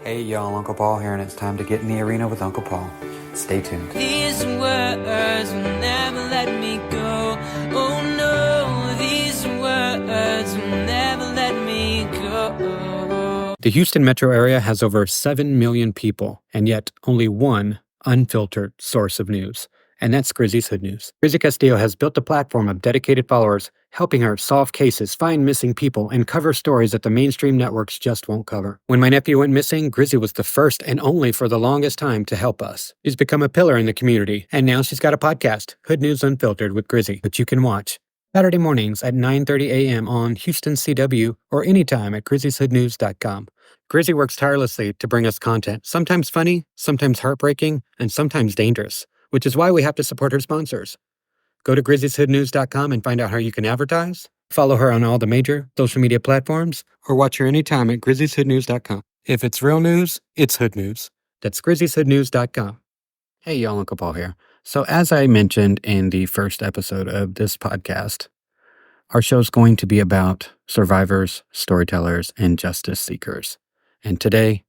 Hey y'all, Uncle Paul here, and it's time to get in the arena with Uncle Paul. Stay tuned. These words will never let me go. Oh no, these words will never let me go. The Houston metro area has over 7 million people, and yet only one unfiltered source of news. And that's Grizzy's Hood News. Grizzy Castillo has built a platform of dedicated followers, helping her solve cases, find missing people, and cover stories that the mainstream networks just won't cover. When my nephew went missing, Grizzy was the first and only for the longest time to help us. She's become a pillar in the community, and now she's got a podcast, Hood News Unfiltered with Grizzy, which you can watch Saturday mornings at 9:30 a.m. on Houston CW or anytime at grizzyshoodnews.com. Grizzy works tirelessly to bring us content, sometimes funny, sometimes heartbreaking, and sometimes dangerous, which is why we have to support her sponsors. Go to grizzyshoodnews.com and find out how you can advertise, follow her on all the major social media platforms, or watch her anytime at grizzyshoodnews.com. If it's real news, it's Hood News. That's grizzyshoodnews.com. Hey y'all, Uncle Paul here. So as I mentioned in the first episode of this podcast, our show's going to be about survivors, storytellers, and justice seekers. And today,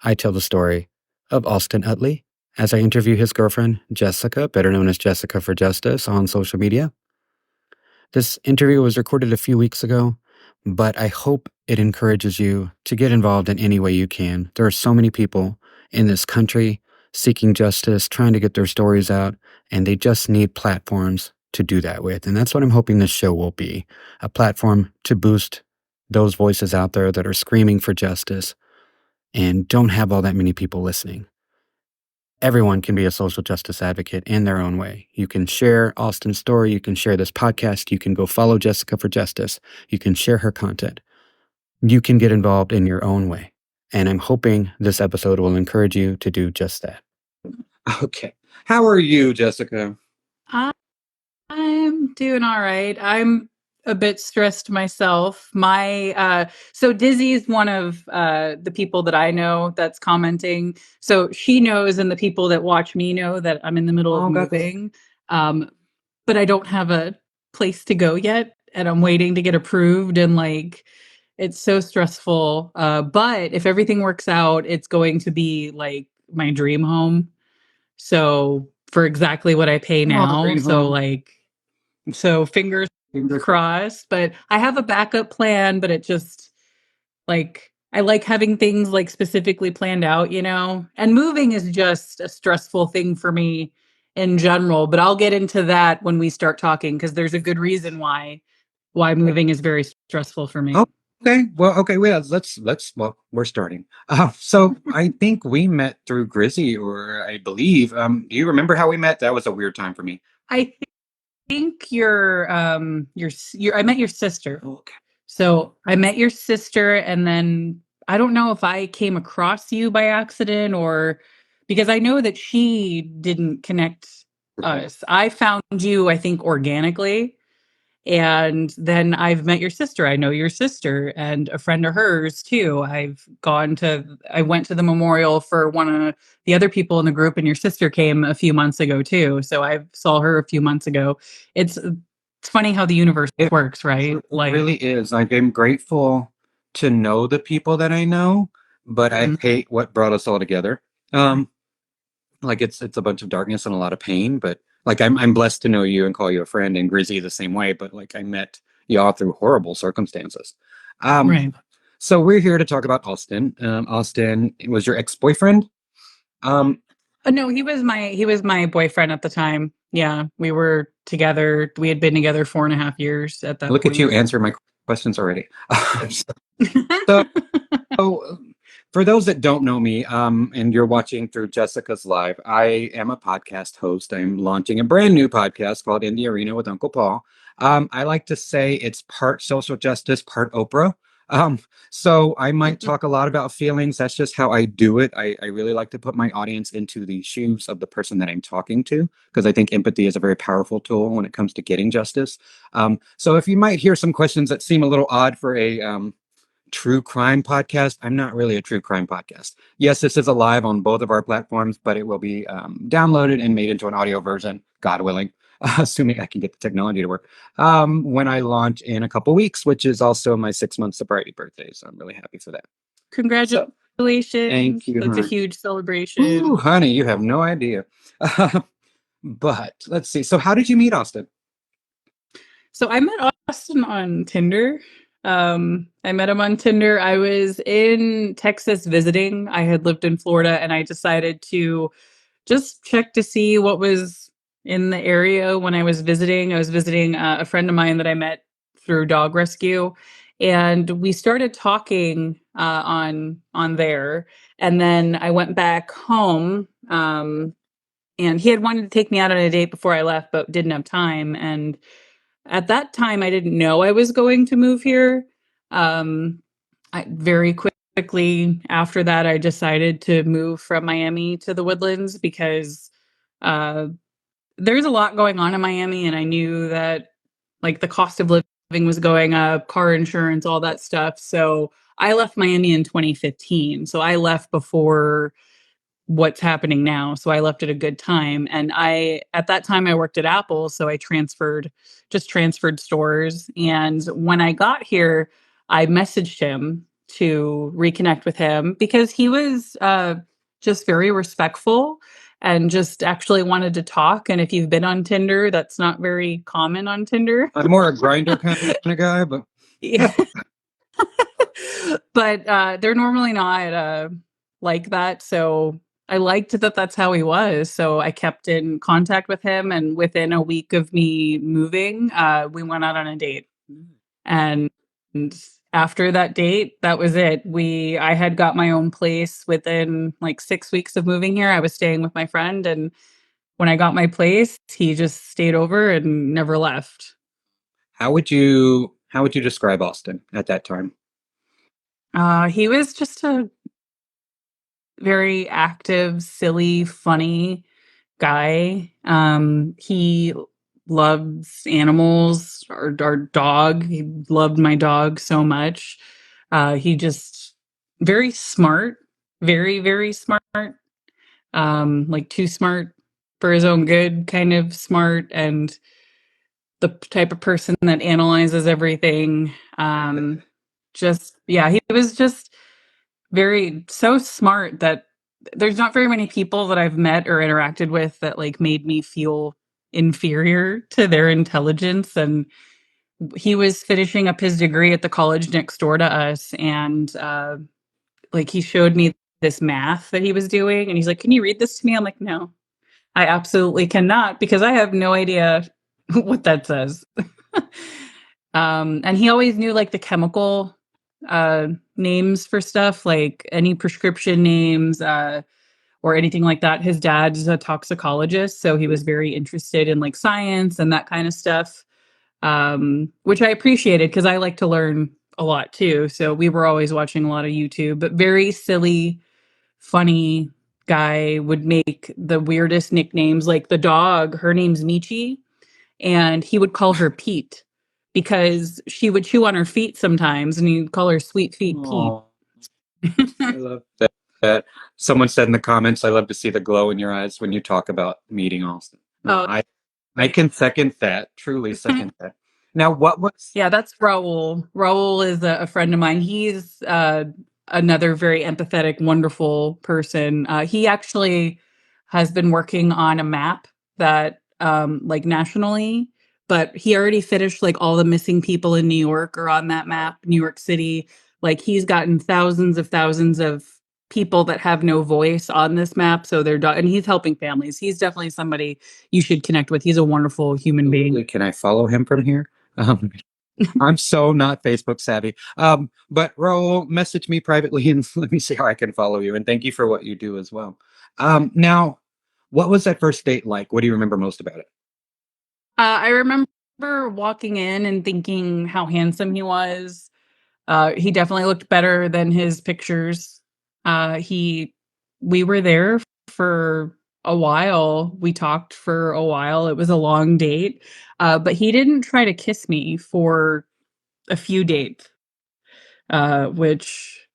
I tell the story of Austin Utley as I interview his girlfriend, Jessika, better known as Jessika for Justice, on social media. This interview was recorded a few weeks ago, but I hope it encourages you to get involved in any way you can. There are so many people in this country seeking justice, trying to get their stories out, and they just need platforms to do that with. And that's what I'm hoping this show will be, a platform to boost those voices out there that are screaming for justice and don't have all that many people listening. Everyone can be a social justice advocate in their own way. You can share Austin's story. You can share this podcast. You can go follow Jessika for Justice. You can share her content. You can get involved in your own way. And I'm hoping this episode will encourage you to do just that. Okay. How are you, Jessika? I'm doing all right. I'm a bit stressed myself. So Dizzy is one of the people that I know that's commenting. So she knows, and the people that watch me know that I'm in the middle of moving. But I don't have a place to go yet, and I'm waiting to get approved. And it's so stressful. But if everything works out, it's going to be like my dream home. So for exactly what I pay now. So fingers crossed, but I have a backup plan, but it just I like having things specifically planned out, and moving is just a stressful thing for me in general, but I'll get into that when we start talking, because there's a good reason why moving is very stressful for me. Okay. Well, we're starting. So I think we met through Grizzy, or I believe, do you remember how we met? That was a weird time for me. I think I met your sister. Okay. So I met your sister, and then I don't know if I came across you by accident, or because I know that she didn't connect us. I found you, I think, organically. And then I've met your sister. I know your sister and a friend of hers too. I went to the memorial for one of the other people in the group, and your sister came a few months ago too. So I saw her a few months ago. It's funny how the universe works, right? It really is. I'm grateful to know the people that I know, but I hate what brought us all together. It's a bunch of darkness and a lot of pain, but I'm blessed to know you and call you a friend, and Grizzy the same way, but I met y'all through horrible circumstances. Right. So we're here to talk about Austin. Austin was your ex-boyfriend? No, he was my boyfriend at the time. Yeah, we were together. We had been together 4.5 years at that Look point. at you answering my questions already. So for those that don't know me, and you're watching through Jessica's live, I am a podcast host. I'm launching a brand new podcast called In the Arena with Uncle Paul. I like to say it's part social justice, part Oprah. So I might talk a lot about feelings. That's just how I do it. I really like to put my audience into the shoes of the person that I'm talking to, because I think empathy is a very powerful tool when it comes to getting justice. So if you might hear some questions that seem a little odd for a true crime podcast, I'm not really a true crime podcast. Yes, this is live on both of our platforms, but it will be downloaded and made into an audio version, God willing, assuming I can get the technology to work, when I launch in a couple weeks, which is also my 6-month sobriety birthday. So I'm really happy for that. Congratulations. Congratulations. you, That's a honey. huge Ooh, celebration. honey, you have no idea. But let's see. So, how did you meet Austin? So I met Austin on Tinder. I met him on Tinder. I was in Texas visiting. I had lived in Florida and I decided to just check to see what was in the area when I was visiting. I was visiting a friend of mine that I met through dog rescue, and we started talking on there. And then I went back home, and he had wanted to take me out on a date before I left, but didn't have time. And at that time, I didn't know I was going to move here. Um, I very quickly after that, I decided to move from Miami to the Woodlands because uh, there's a lot going on in Miami, and I knew that like the cost of living was going up, car insurance, all that stuff. So I left Miami in 2015. So I left before what's happening now. So I left at a good time. And at that time, I worked at Apple. So I just transferred stores. And when I got here, I messaged him to reconnect with him because he was just very respectful and just actually wanted to talk. And if you've been on Tinder, that's not very common on Tinder. I'm more a grinder kind of guy, but Yeah. But they're normally not like that. So I liked that that's how he was. So I kept in contact with him. And within a week of me moving, we went out on a date. And after that date, that was it. I had got my own place within like 6 weeks of moving here. I was staying with my friend. And when I got my place, he just stayed over and never left. how would you describe Austin at that time? He was just a very active, silly, funny guy. He loves animals. Our dog. He loved my dog so much. He just very smart, very, very smart. Like too smart for his own good, kind of smart, and the type of person that analyzes everything. Just yeah, he was just so smart that there's not very many people that I've met or interacted with that like made me feel inferior to their intelligence. And he was finishing up his degree at the college next door to us, and like he showed me this math that he was doing, and he's like, "Can you read this to me?" I'm like, "No, I absolutely cannot because I have no idea what that says." And he always knew like the chemical names for stuff, like any prescription names or anything like that. His dad's a toxicologist, so he was very interested in like science and that kind of stuff, which I appreciated because I like to learn a lot too. So we were always watching a lot of YouTube, but very silly, funny guy, would make the weirdest nicknames. Like the dog, her name's Michi, and he would call her Pete because she would chew on her feet sometimes, and he'd call her Sweet Feet Pete. Aw, I love that. Someone said in the comments, I love to see the glow in your eyes when you talk about meeting Austin. No, Oh, I can second that, truly second that. Now, what was yeah, that's Raul. Raul is a friend of mine. He's another very empathetic, wonderful person. He actually has been working on a map that, like nationally, but he already finished like all the missing people in New York are on that map, New York City. Like he's gotten thousands of people that have no voice on this map. So and he's helping families. He's definitely somebody you should connect with. He's a wonderful human being. Can I follow him from here? I'm so not Facebook savvy. But Raul, message me privately and let me see how I can follow you. And thank you for what you do as well. Now, what was that first date like? What do you remember most about it? I remember walking in and thinking how handsome he was. He definitely looked better than his pictures. He We were there for a while. We talked for a while. It was a long date. But he didn't try to kiss me for a few dates, which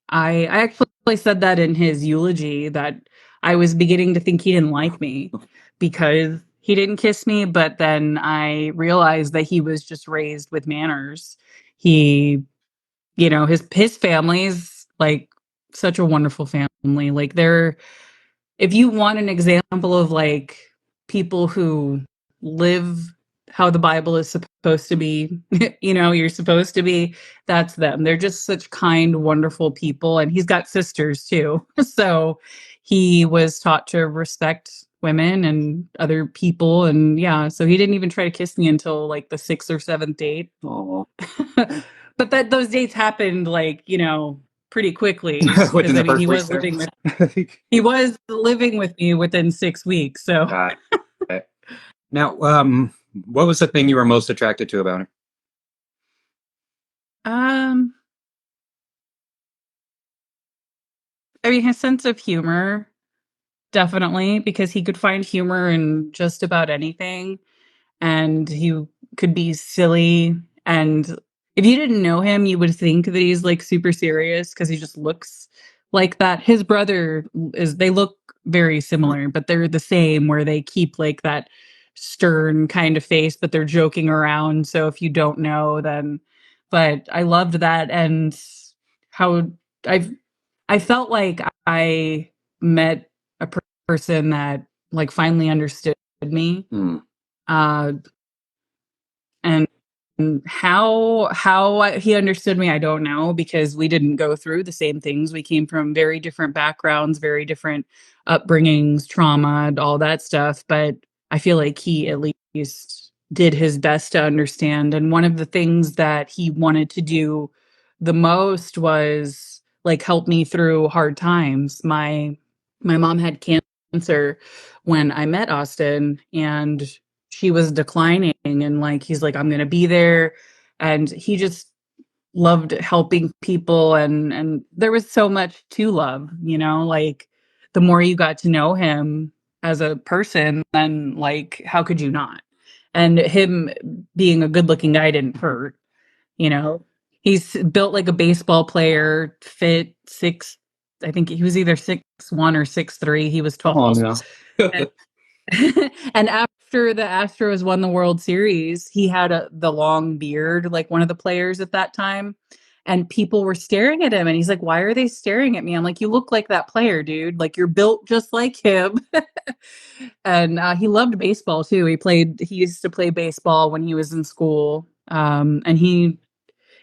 I actually said that in his eulogy that I was beginning to think he didn't like me because he didn't kiss me, but then I realized that he was just raised with manners. He, his family's like such a wonderful family. Like they're if you want an example of like people who live how the Bible is supposed to be, you're supposed to be, that's them. They're just such kind, wonderful people. And he's got sisters too. So he was taught to respect women and other people. And yeah, so he didn't even try to kiss me until like the sixth or seventh date. Oh, But that those dates happened like, pretty quickly within because I the mean first week there. he was living with me within 6 weeks. So Got it. Now, what was the thing you were most attracted to about him? um I mean his sense of humor, definitely, because he could find humor in just about anything. And he could be silly. And if you didn't know him, you would think that he's like super serious because he just looks like that. His brother they look very similar, but they're the same where they keep like that stern kind of face, but they're joking around. So if you don't know, then, but I loved that. And how I've, I felt like I met a person that like finally understood me. Hmm. Uh, and how he understood me, I don't know, because we didn't go through the same things. We came from very different backgrounds, very different upbringings, trauma, and all that stuff. But I feel like he at least did his best to understand. And one of the things that he wanted to do the most was like help me through hard times. My mom had cancer when I met Austin, and she was declining, and like he's like, I'm gonna be there. And he just loved helping people, and there was so much to love, like the more you got to know him as a person, then like how could you not? And him being a good looking guy didn't hurt, you know. He's built like a baseball player, fit six, I think he was either 6'1" or 6'3". He was Oh tall. no. And after the Astros won the World Series, he had the long beard, like one of the players at that time. And people were staring at him. And he's like, why are they staring at me? I'm like, you look like that player, dude. Like, you're built just like him. And he loved baseball, too. He used to play baseball when he was in school. And he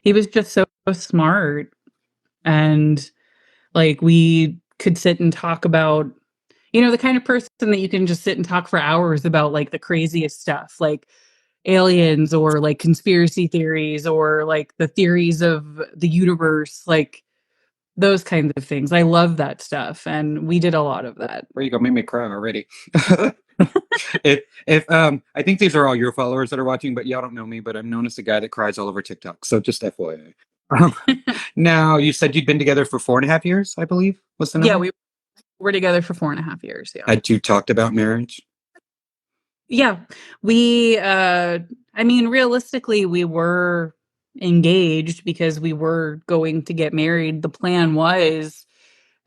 was just so smart. And like, we could sit and talk about the kind of person that you can just sit and talk for hours about like the craziest stuff, like aliens or like conspiracy theories or like the theories of the universe, like those kinds of things. I love that stuff. And we did a lot of that. Where you go, make me cry already. if I think these are all your followers that are watching, but y'all don't know me, but I'm known as the guy that cries all over TikTok. So just FYI. Now you said you'd been together for 4.5 years, I believe. What's the number? Yeah, we were together for 4.5 years. Yeah. Had you talked about marriage? Yeah. We, I mean, realistically, we were engaged because we were going to get married. The plan was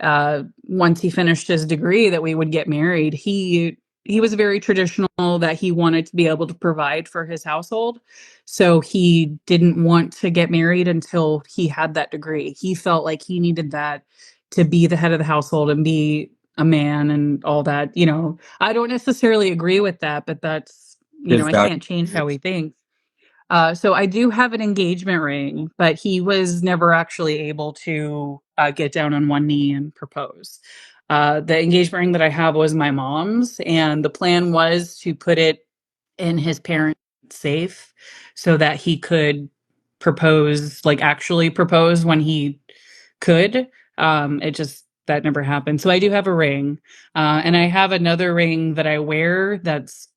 once he finished his degree that we would get married. He was very traditional, that he wanted to be able to provide for his household. So he didn't want to get married until he had that degree. He felt like he needed that to be the head of the household and be a man and all that. I don't necessarily agree with that, but that's, His I value. can't change how he thinks. So I do have an engagement ring, but he was never actually able to get down on one knee and propose. The engagement ring that I have was my mom's, and the plan was to put it in his parents' safe so that he could propose, like actually propose when he could. It just that never happened. So I do have a ring, and I have another ring that I wear that's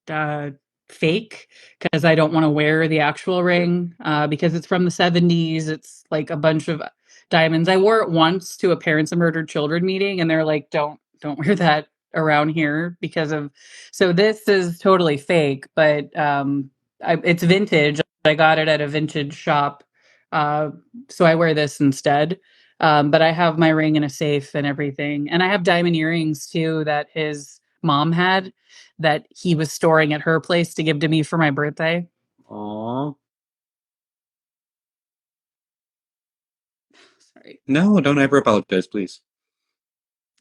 fake because I don't want to wear the actual ring because it's from the 70s. It's like a bunch of diamonds. I wore it once to a Parents of Murdered Children meeting, and they're like, don't wear that around here because of. So this is totally fake, but it's vintage. I got it at a vintage shop, so I wear this instead. But I have my ring in a safe and everything, and I have diamond earrings too that his mom had that he was storing at her place to give to me for my birthday. Aw. Sorry. No, don't ever apologize, please.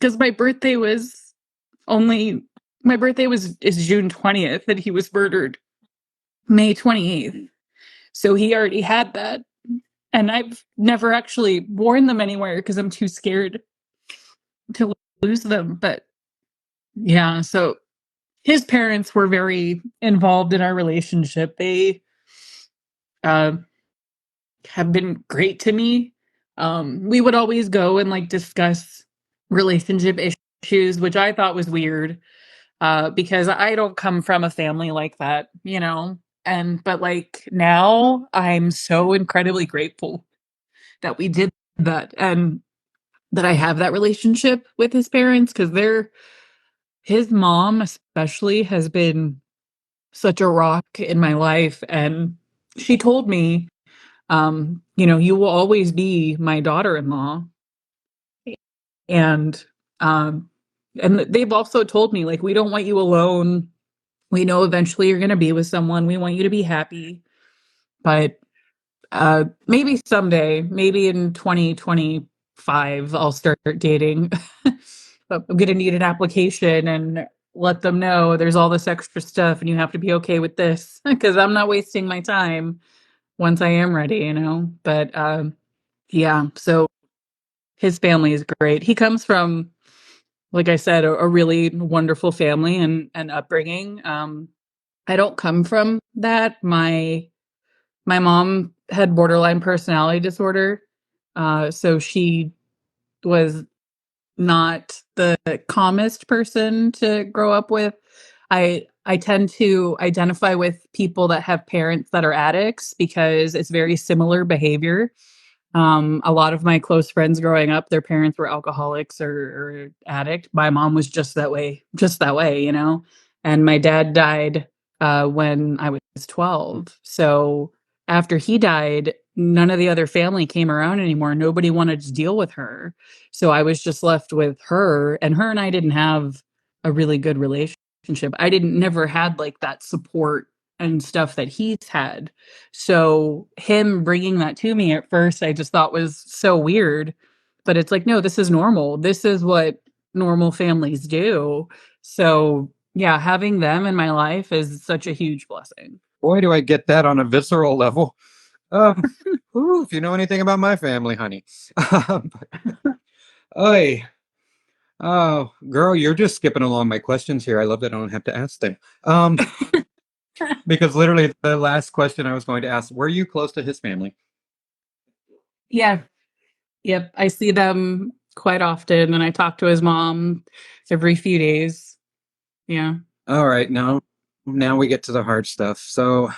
because my birthday was only my birthday is June 20th, and he was murdered May 28th. So he already had that. And I've never actually worn them anywhere because I'm too scared to lose them. But yeah, so his parents were very involved in our relationship. They uh, have been great to me. We would always go and like discuss relationship issues, which I thought was weird because I don't come from a family like that, you know. And but like now, I'm so incredibly grateful that we did that and that I have that relationship with his parents because his mom especially has been such a rock in my life, and she told me, you will always be my daughter-in-law, and um, and they've also told me like we don't want you alone. We know eventually you're going to be with someone. We want you to be happy, but maybe someday, maybe in 2025, I'll start dating. But I'm gonna need an application and let them know there's all this extra stuff and you have to be okay with this because I'm not wasting my time once I am ready, you know. But yeah, so his family is great. He comes from, like I said, a really wonderful family and upbringing. I don't come from that. My mom had borderline personality disorder. So she was not the calmest person to grow up with. I tend to identify with people that have parents that are addicts because it's very similar behavior. A lot of my close friends growing up, their parents were alcoholics or addict. My mom was just that way, you know. And my dad died when I was 12. So after he died, none of the other family came around anymore. Nobody wanted to deal with her. So I was just left with her, and her and I didn't have a really good relationship. I didn't never had like that support and stuff that he's had. So him bringing that to me at first, I just thought was so weird. But it's like, no, this is normal. This is what normal families do. So yeah, having them in my life is such a huge blessing. Boy, do I get that on a visceral level. Um, if you know anything about my family, honey. Oy. Oh, girl, you're just skipping along my questions here. I love that I don't have to ask them. Because literally the last question I was going to ask, were you close to his family? Yeah. Yep. I see them quite often and I talk to his mom every few days. Yeah. All right, now we get to the hard stuff. So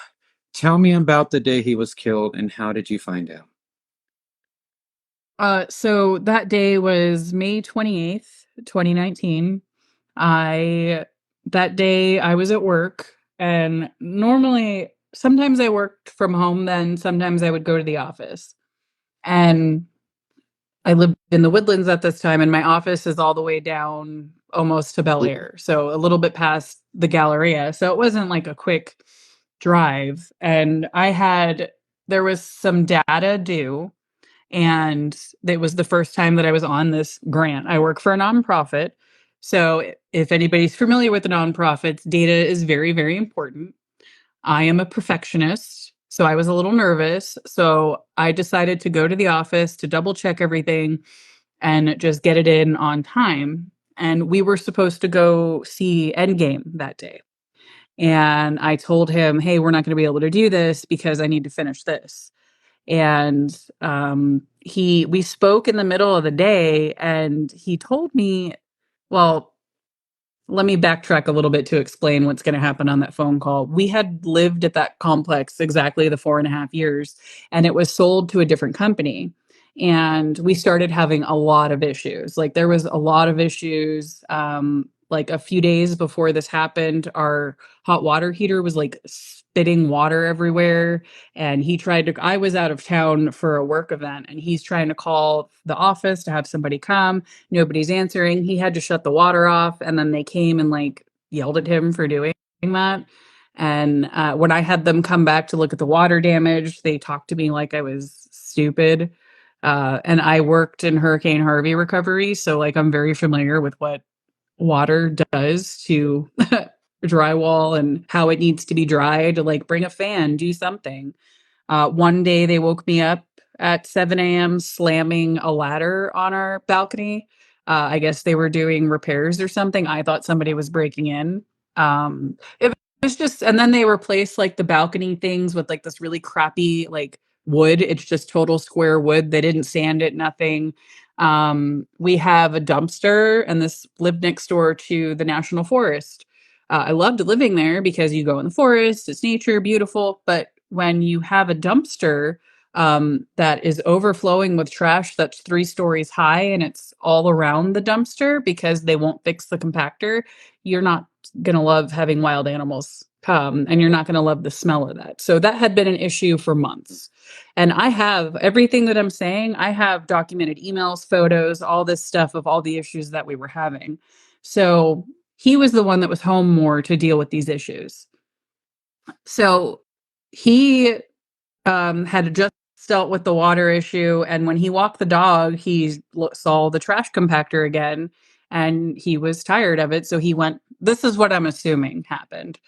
tell me about the day he was killed and how did you find out? So that day was May 28th, 2019. I that day I was at work and normally sometimes I worked from home then, sometimes I would go to the office. And I lived in the Woodlands at this time and my office is all the way down almost to Bel Air. So a little bit past the Galleria. So it wasn't like a quick drive and there was some data due and it was the first time that I was on this grant. I work for a nonprofit. So if anybody's familiar with the nonprofits, data is very, very important. I am a perfectionist, so I was a little nervous. So I decided to go to the office to double check everything and just get it in on time. And we were supposed to go see Endgame that day. And I told him, hey, we're not going to be able to do this because I need to finish this. And we spoke in the middle of the day and he told me, well, let me backtrack a little bit to explain what's going to happen on that phone call. We had lived at that complex exactly the 4.5 years, and it was sold to a different company. And we started having a lot of issues. Like there was a lot of issues. Like a few days before this happened, our hot water heater was like spitting water everywhere. And I was out of town for a work event, and he's trying to call the office to have somebody come. Nobody's answering. He had to shut the water off, and then they came and like yelled at him for doing that. And when I had them come back to look at the water damage, they talked to me like I was stupid. And I worked in Hurricane Harvey recovery, so like I'm very familiar with what water does to drywall and how it needs to be dry to like bring a fan, do something. One day they woke me up at 7 a.m. slamming a ladder on our balcony. I guess they were doing repairs or something. I thought somebody was breaking in. It was just, and then they replaced like the balcony things with like this really crappy like wood. It's just total square wood. They didn't sand it, nothing. We have a dumpster, and this lived next door to the National Forest. I loved living there because you go in the forest, it's nature, beautiful. But when you have a dumpster that is overflowing with trash that's 3 stories high and it's all around the dumpster because they won't fix the compactor, you're not going to love having wild animals come, and you're not going to love the smell of that. So that had been an issue for months. And I have everything that I'm saying, I have documented emails, photos, all this stuff of all the issues that we were having. So he was the one that was home more to deal with these issues. So he had just dealt with the water issue, and when he walked the dog, he saw the trash compactor again, and he was tired of it. So he went. This is what I'm assuming happened,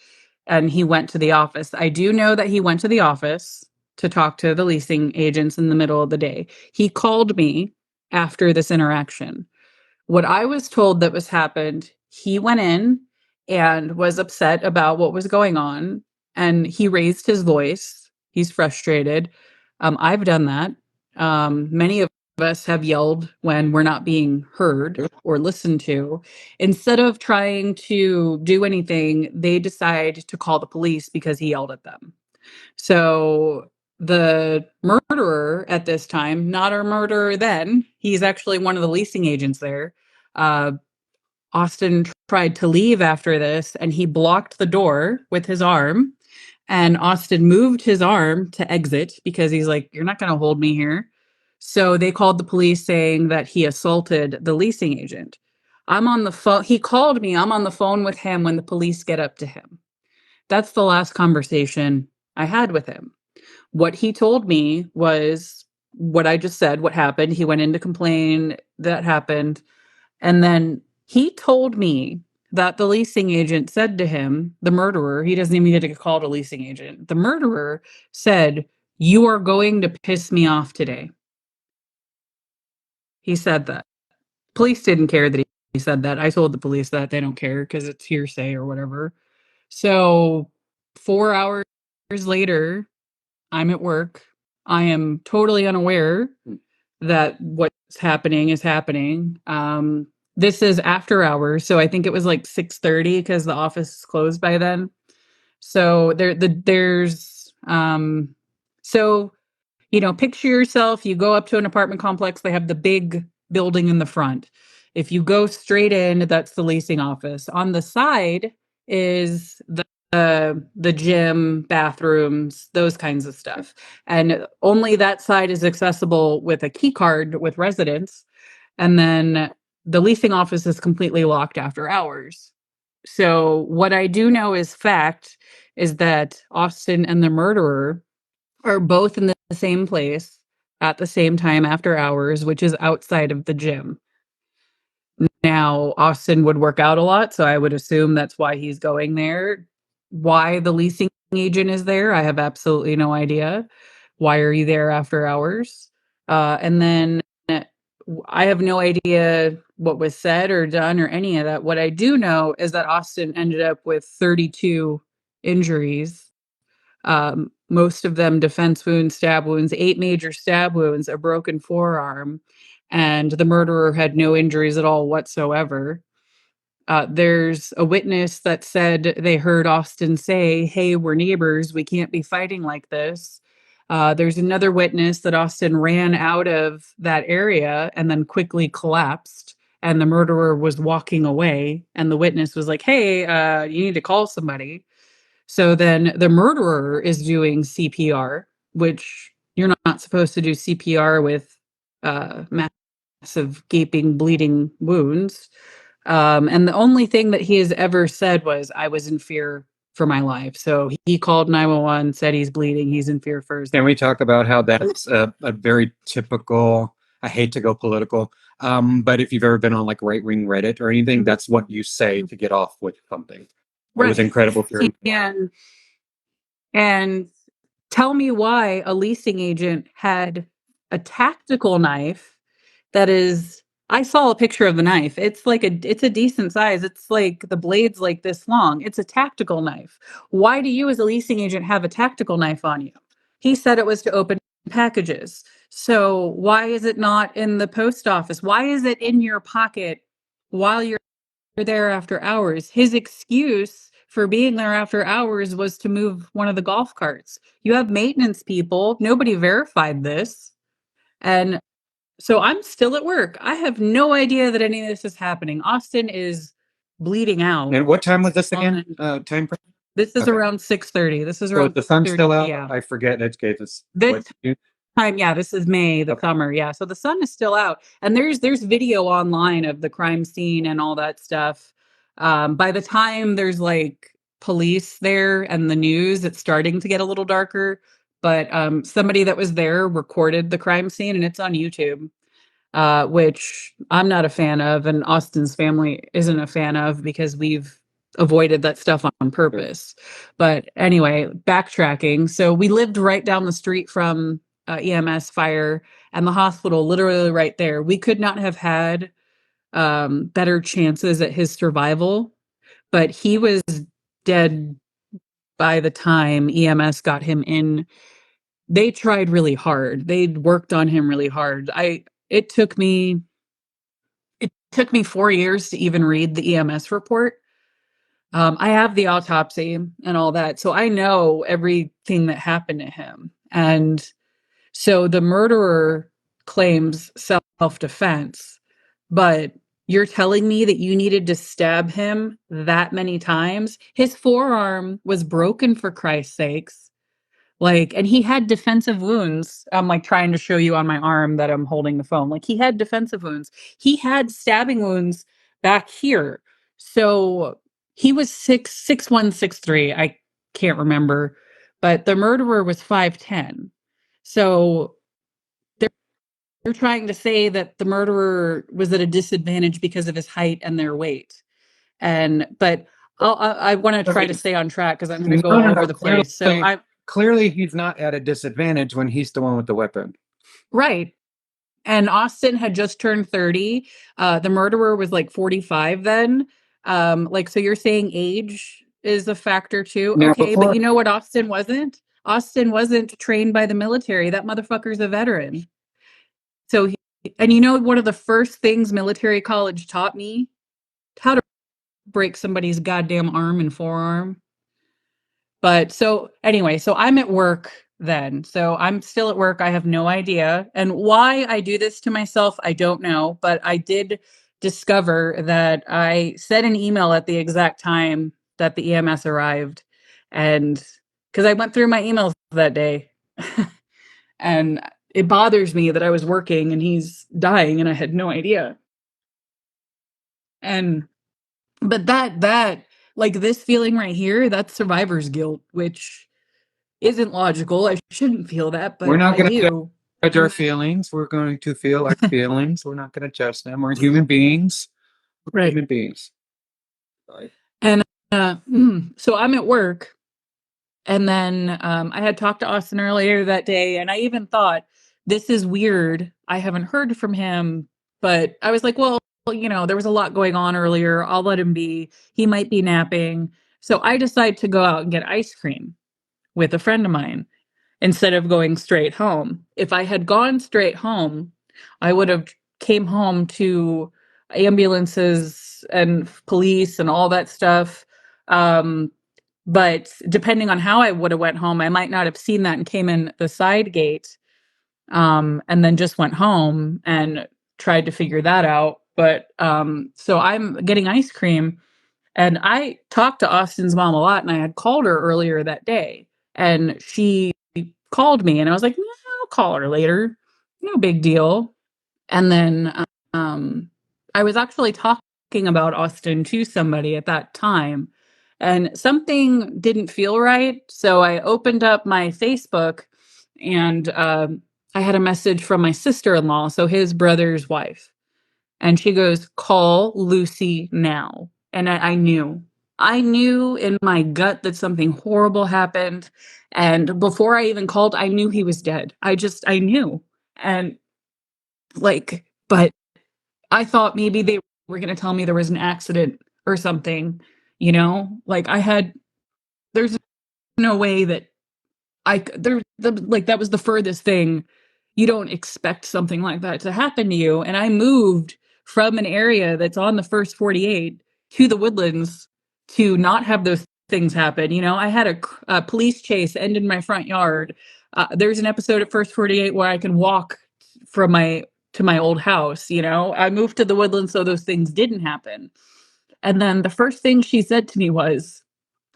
and he went to the office. I do know that he went to the office to talk to the leasing agents in the middle of the day. He called me after this interaction. What I was told that was happened, he went in and was upset about what was going on, and he raised his voice. He's frustrated. I've done that. Many of us have yelled when we're not being heard or listened to. Instead of trying to do anything, they decide to call the police because he yelled at them. So the murderer at this time, not our murderer then, he's actually one of the leasing agents there. Uh, Austin tried to leave after this, and he blocked the door with his arm. And Austin moved his arm to exit because he's like, "You're not going to hold me here." So they called the police saying that he assaulted the leasing agent. I'm on the phone. He called me. I'm on the phone with him when the police get up to him. That's the last conversation I had with him. What he told me was what I just said, what happened. He went in to complain that happened. And then he told me that the leasing agent said to him, the murderer, he doesn't even need to call a leasing agent. The murderer said, "You are going to piss me off today." He said that. Police didn't care that he said that. I told the police that. They don't care because it's hearsay or whatever. So 4 hours later, I'm at work. I am totally unaware that what's happening is happening. This is after hours, so I think it was like 6:30 because the office is closed by then. So there's so picture yourself, you go up to an apartment complex, they have the big building in the front. If you go straight in, that's the leasing office. On the side is the gym, bathrooms, those kinds of stuff. And only that side is accessible with a key card with residents. And then the leasing office is completely locked after hours. So what I do know is fact is that Austin and the murderer are both in the same place at the same time after hours, which is outside of the gym. Now, Austin would work out a lot, so I would assume that's why he's going there. Why the leasing agent is there, I have absolutely no idea. Why are you there after hours? And then I have no idea what was said or done or any of that. What I do know is that Austin ended up with 32 injuries, most of them defense wounds, stab wounds, 8 major stab wounds, a broken forearm, and the murderer had no injuries at all whatsoever. There's a witness that said they heard Austin say, "Hey, we're neighbors. We can't be fighting like this." There's another witness that Austin ran out of that area and then quickly collapsed, and the murderer was walking away. And the witness was like, "Hey, you need to call somebody." So then the murderer is doing CPR, which you're not supposed to do CPR with massive gaping bleeding wounds. And the only thing that he has ever said was, "I was in fear for my life. So he called 911, said he's bleeding, he's in fear for his Can we talk about how that's a very typical, I hate to go political, but if you've ever been on like right-wing Reddit or anything, that's what you say to get off with something. It was incredible. And tell me why a leasing agent had a tactical knife that is, I saw a picture of the knife. It's a decent size. It's like the blade's like this long. It's a tactical knife. Why do you as a leasing agent have a tactical knife on you? He said it was to open packages. So why is it not in the post office? Why is it in your pocket while you're there after hours? His excuse for being there after hours was to move one of the golf carts. You have maintenance people. Nobody verified this. And so I'm still at work. I have no idea that any of this is happening. Austin is bleeding out. And what time was this again? Time frame? This is Okay. around 6:30. This is So around the sun's still out? yeah. I forget. Educate us. This time, yeah, this is May, the summer. Yeah. So the sun is still out. And there's video online of the crime scene and all that stuff. By the time there's like police there and the news, it's starting to get a little darker. But somebody that was there recorded the crime scene and it's on YouTube. Which I'm not a fan of, and Austin's family isn't a fan of because we've avoided that stuff on purpose. But anyway, backtracking. So we lived right down the street from EMS fire and the hospital, literally right there. We could not have had better chances at his survival, but he was dead by the time EMS got him in. They tried really hard. They'd worked on him really hard. It took me 4 years to even read the EMS report. I have the autopsy and all that, so I know everything that happened to him. And so the murderer claims self-defense, but you're telling me that you needed to stab him that many times? His forearm was broken, for Christ's sakes. Like, and he had defensive wounds. I'm like trying to show you on my arm that I'm holding the phone. Like, he had defensive wounds. He had stabbing wounds back here. So he was 6'1", 6'3". I can't remember, but the murderer was 5'10". So they're trying to say that the murderer was at a disadvantage because of his height and their weight. But I want to try to stay on track because I'm going to go all over the place. So clearly he's not at a disadvantage when he's the one with the weapon. Right. And Austin had just turned 30. The murderer was like 45 then. So you're saying age is a factor too? Now, Okay, but you know what Austin wasn't? Austin wasn't trained by the military. That motherfucker's a veteran. So, and you know, one of the first things military college taught me? How to break somebody's goddamn arm and forearm. But so anyway, so I'm at work then. So I'm still at work. I have no idea. And why I do this to myself, I don't know. But I did discover that I sent an email at the exact time that the EMS arrived. And because I went through my emails that day. And it bothers me that I was working and he's dying and I had no idea. But that like this feeling right here, that's survivor's guilt, which isn't logical. I shouldn't feel that, but we're not going to judge our feelings. We're going to feel our feelings. We're not going to judge them. We're human beings. Right. Human beings. Right. And so I'm at work, and then I had talked to Austin earlier that day, and I even thought, this is weird. I haven't heard from him, but I was like, well, you know, there was a lot going on earlier. I'll let him be. He might be napping. So I decided to go out and get ice cream with a friend of mine instead of going straight home. If I had gone straight home, I would have came home to ambulances and police and all that stuff. But depending on how I would have went home, I might not have seen that and came in the side gate, and then just went home and tried to figure that out. But so I'm getting ice cream, and I talked to Austin's mom a lot, and I had called her earlier that day, and she called me, and I was like, I'll call her later. No big deal. And then I was actually talking about Austin to somebody at that time, and something didn't feel right. So I opened up my Facebook, and I had a message from my sister-in-law, so his brother's wife. And she goes, "Call Lucy now." And I knew in my gut that something horrible happened. And before I even called, I knew he was dead. I knew. And like, but I thought maybe they were going to tell me there was an accident or something, like there's no way that that was the furthest thing. You don't expect something like that to happen to you. And I moved from an area that's on the first 48 to the Woodlands to not have those things happen. I had a police chase end in my front yard. There's an episode at First 48 where I can walk from my to my old house. I moved to the Woodlands so those things didn't happen. And then the first thing she said to me was,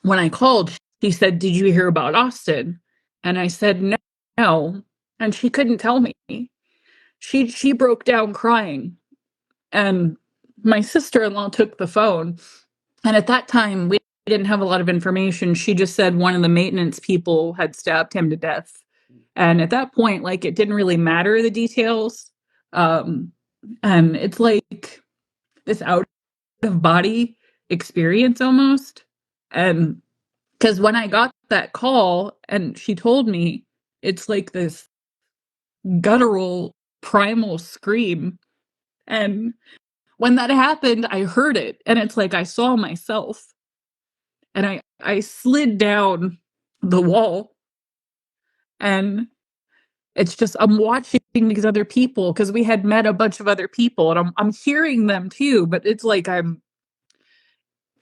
when I called, she said, "Did you hear about Austin?" And I said, "No, no." And she couldn't tell me. She broke down crying. And my sister-in-law took the phone. And at that time, we didn't have a lot of information. She just said one of the maintenance people had stabbed him to death. And at that point, like, it didn't really matter the details. Um, and it's like this out of body experience almost. And because when I got that call and she told me, it's like this guttural, primal scream. And when that happened, I heard it. And it's like I saw myself. And I slid down the wall. And it's just, I'm watching these other people because we had met a bunch of other people, and I'm hearing them too, but it's like I'm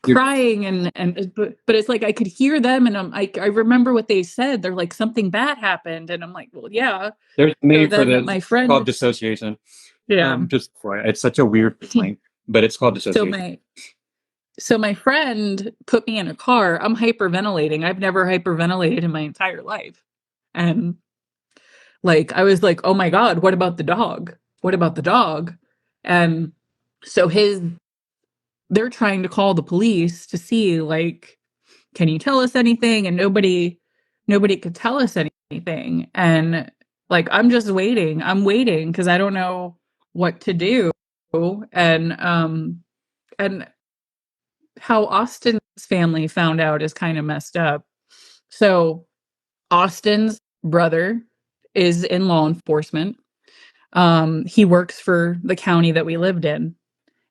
crying, but it's like I could hear them, and I remember what they said. They're like, something bad happened, and I'm like, well, yeah. There's a So name for then this. my It's friend, called dissociation. yeah. Just for it's such a weird feeling, but it's called So dissociation. my friend put me in a car. I'm hyperventilating. I've never hyperventilated in my entire life. And like I was like, "Oh my God, what about the dog? What about the dog?" And so they're trying to call the police to see, like, can you tell us anything? And nobody could tell us anything. And like I'm just waiting. I'm waiting because I don't know what to do. And how Austin's family found out is kind of messed up. So Austin's brother is in law enforcement. He works for the county that we lived in.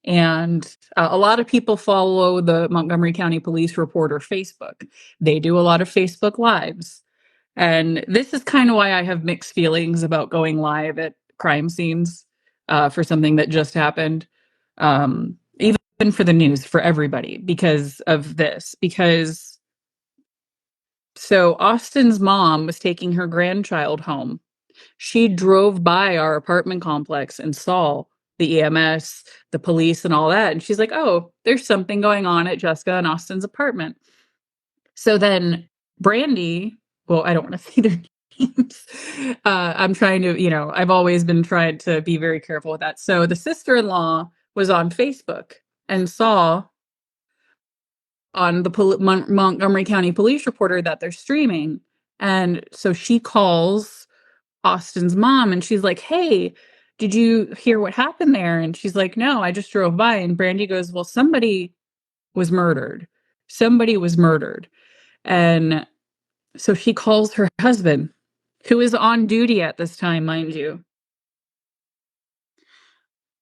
And a lot of people follow the Montgomery County Police Reporter Facebook. They do a lot of Facebook Lives. And this is kind of why I have mixed feelings about going live at crime scenes for something that just happened. Even for the news, for everybody, because of this. Because so Austin's mom was taking her grandchild home. She drove by our apartment complex and saw the EMS, the police, and all that. And she's like, "Oh, there's something going on at Jessica and Austin's apartment." So then Brandy, well, I don't want to say their names. I'm trying to, I've always been trying to be very careful with that. So the sister-in-law was on Facebook and saw on the Montgomery County Police Reporter that they're streaming. And so she calls Austin's mom and she's like, "Hey, did you hear what happened there?" And she's like, "No, I just drove by." And Brandy goes, "Well, somebody was murdered. Somebody was murdered." And so she calls her husband, who is on duty at this time, mind you.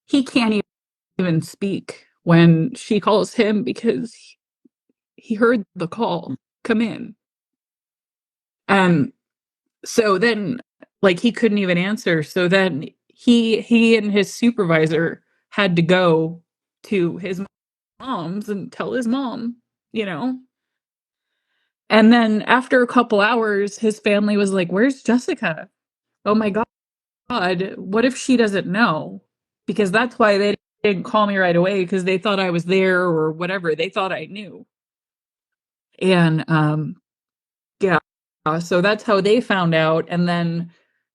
He can't even speak when she calls him because he heard the call come in. And so then, like, he couldn't even answer. So then he and his supervisor had to go to his mom's and tell his mom, you know. And then after a couple hours, his family was like, "Where's Jessica? Oh my God, what if she doesn't know?" Because that's why they didn't call me right away, because they thought I was there or whatever. They thought I knew. And yeah, so that's how they found out. And then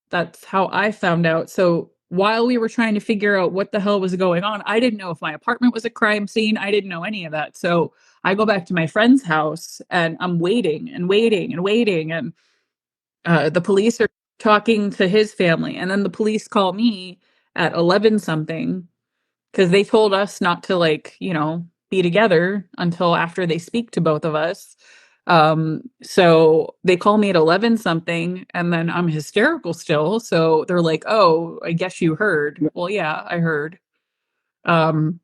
that's how I found out. So while we were trying to figure out what the hell was going on, I didn't know if my apartment was a crime scene. I didn't know any of that. So I go back to my friend's house and I'm waiting and waiting and waiting. And the police are talking to his family. And then the police call me at 11 something because they told us not to, like, you know, be together until after they speak to both of us. So they call me at 11 something and then I'm hysterical still. So they're like, "Oh, I guess you heard." Well, yeah, I heard. Um,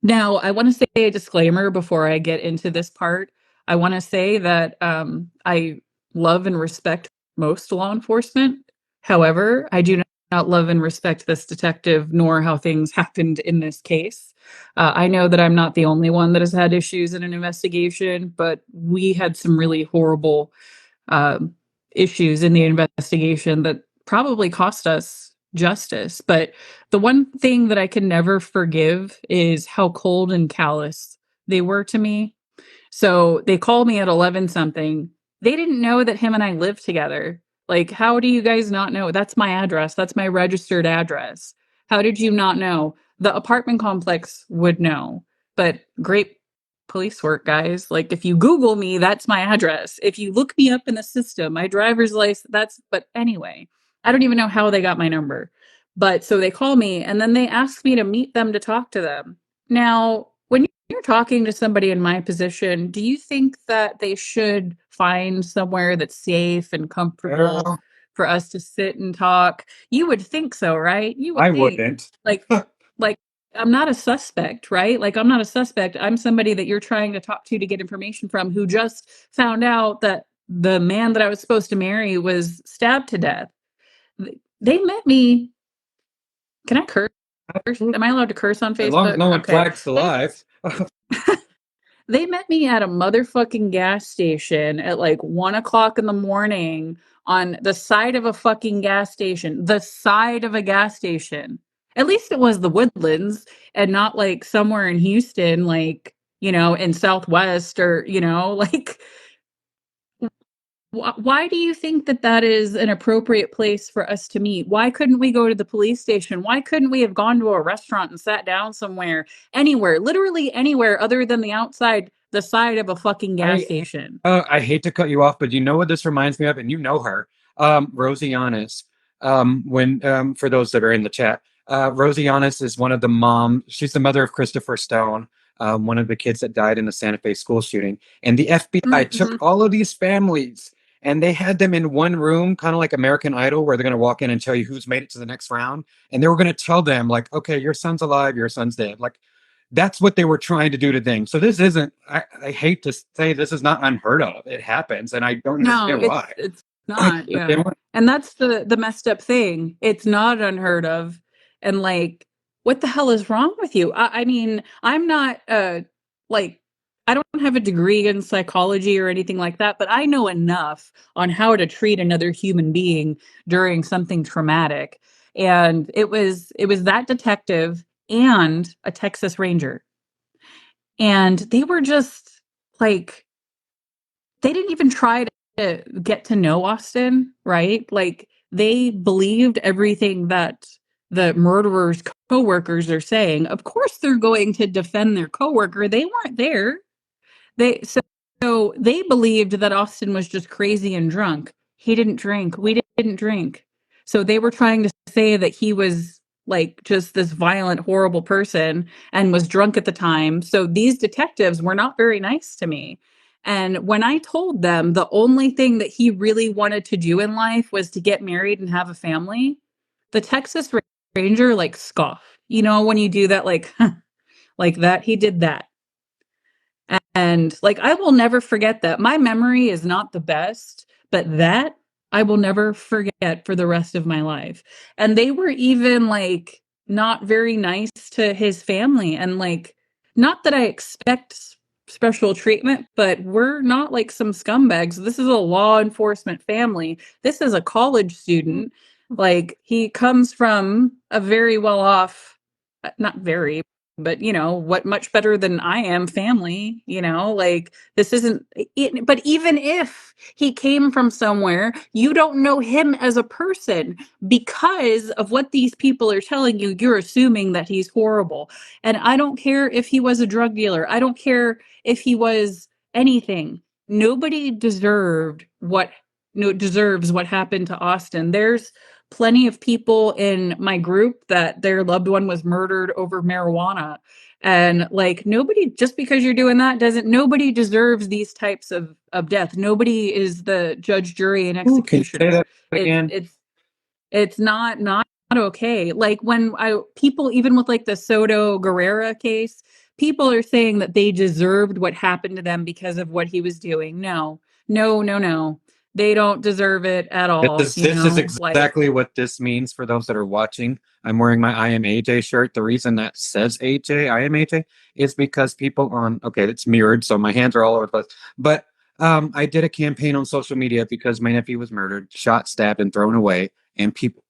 Now I want to say a disclaimer before I get into this part. I want to say that I love and respect most law enforcement. However, I do not love and respect this detective nor how things happened in this case. I know that I'm not the only one that has had issues in an investigation, but we had some really horrible um, issues in the investigation that probably cost us justice. But the one thing that I can never forgive is how cold and callous they were to me. So they called me at 11 something. They didn't know that him and I lived together. Like, how do you guys not know? That's my address. That's my registered address. How did you not know? The apartment complex would know. But great police work, guys. Like, if you Google me, that's my address. If you look me up in the system, my driver's license, but anyway, I don't even know how they got my number. But so they call me and then they ask me to meet them to talk to them. Now, when you're talking to somebody in my position, do you think that they should find somewhere that's safe and comfortable Well, for us to sit and talk? You would think so, right? You would I think. wouldn't. Like, like I'm not a suspect, right? Like, I'm not a suspect. I'm somebody that you're trying to talk to get information from who just found out that the man that I was supposed to marry was stabbed to death. They met me. Can I curse? Am I allowed to curse on As long as Facebook? no one Okay. flags the live. They met me at a motherfucking gas station at like 1 o'clock in the morning on the side of a fucking gas station. The side of a gas station. At least it was the Woodlands and not like somewhere in Houston, like, you know, in Southwest or, you know, like why do you think that that is an appropriate place for us to meet? Why couldn't we go to the police station? Why couldn't we have gone to a restaurant and sat down somewhere, anywhere, literally anywhere other than the outside, the side of a fucking gas I station? I hate to cut you off, but you know what this reminds me of, and you know her, Rosie Yanis. When For those that are in the chat, Rosie Yanis is one of the mom. She's the mother of Christopher Stone, one of the kids that died in the Santa Fe school shooting. And the FBI Mm-hmm. took all of these families and they had them in one room, kind of like American Idol, where they're going to walk in and tell you who's made it to the next round, and they were going to tell them like, okay, your son's alive, your son's dead, like. That's what they were trying to do to things. So this isn't, I hate to say this is not unheard of. It happens, and I don't No, understand why. it's not, But they yeah. want, And that's the messed up thing. It's not unheard of. And like, what the hell is wrong with you? I mean, I'm not like I don't have a degree in psychology or anything like that, but I know enough on how to treat another human being during something traumatic. And it was that detective and a Texas Ranger. And they were just like they didn't even try to get to know Austin, right? Like they believed everything that the murderer's coworkers are saying. Of course they're going to defend their coworker. They weren't there. They so they believed that Austin was just crazy and drunk. He didn't drink. We didn't drink. So they were trying to say that he was like just this violent, horrible person and was drunk at the time. So these detectives were not very nice to me. And when I told them the only thing that he really wanted to do in life was to get married and have a family, the Texas Ranger like scoffed. You know, when you do that, like, like that, he did that. And like, I will never forget that. My memory is not the best, but that I will never forget for the rest of my life. And they were even like not very nice to his family. And like, not that I expect special treatment, but we're not like some scumbags. This is a law enforcement family. This is a college student. Like, he comes from a very well off, not very, but what much better than I am family, like this isn't it, but even if he came from somewhere, you don't know him as a person because of what these people are telling you. You're assuming that he's horrible. And I don't care if he was a drug dealer. I don't care if he was anything. Nobody deserved what no deserves what happened to Austin. There's plenty of people in my group that their loved one was murdered over marijuana. And like nobody, just because you're doing that doesn't, nobody deserves these types of death. Nobody is the judge, jury, and Ooh, can you say executioner. that It's again? it's not okay. Like when I people even with like the Soto Guerrera case, people are saying that they deserved what happened to them because of what he was doing. No, no, no, no. They don't deserve it at all, This is like exactly what this means for those that are watching. I'm wearing my I am AJ shirt. The reason that says AJ, I am AJ, is because people on, okay, it's mirrored, so my hands are all over the place. But I did a campaign on social media because my nephew was murdered, shot, stabbed, and thrown away, and people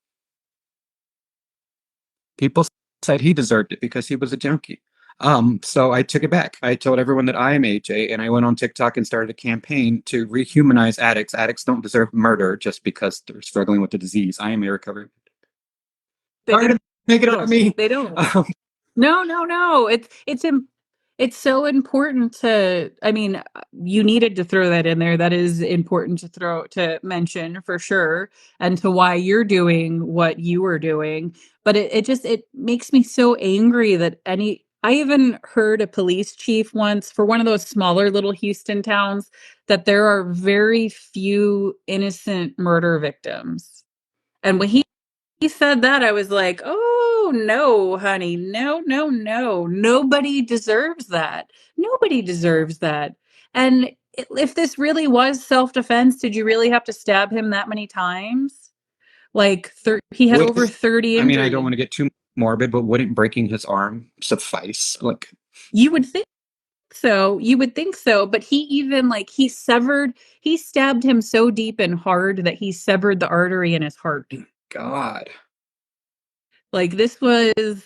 said he deserved it because he was a junkie. So I took it back. I told everyone that I am AJ, and I went on TikTok and started a campaign to rehumanize addicts. Addicts don't deserve murder just because they're struggling with the disease. I am a recovery. they Sorry to make it about don't. me. They don't. Um, No, no, no. It's so important to, I mean, you needed to throw that in there. That is important to mention for sure, and to why you're doing what you were doing. But it makes me so angry that I even heard a police chief once for one of those smaller little Houston towns that there are very few innocent murder victims. And when he said that, I was like, "Oh, no, honey. No, no, no. Nobody deserves that. Nobody deserves that." And if this really was self-defense, did you really have to stab him that many times? Like he had over would 30 I mean, I don't injuries. want to get too morbid, but wouldn't breaking his arm suffice? Like, You would think so. You would think so, but he even like he stabbed him so deep and hard that he severed the artery in his heart. God. Like this was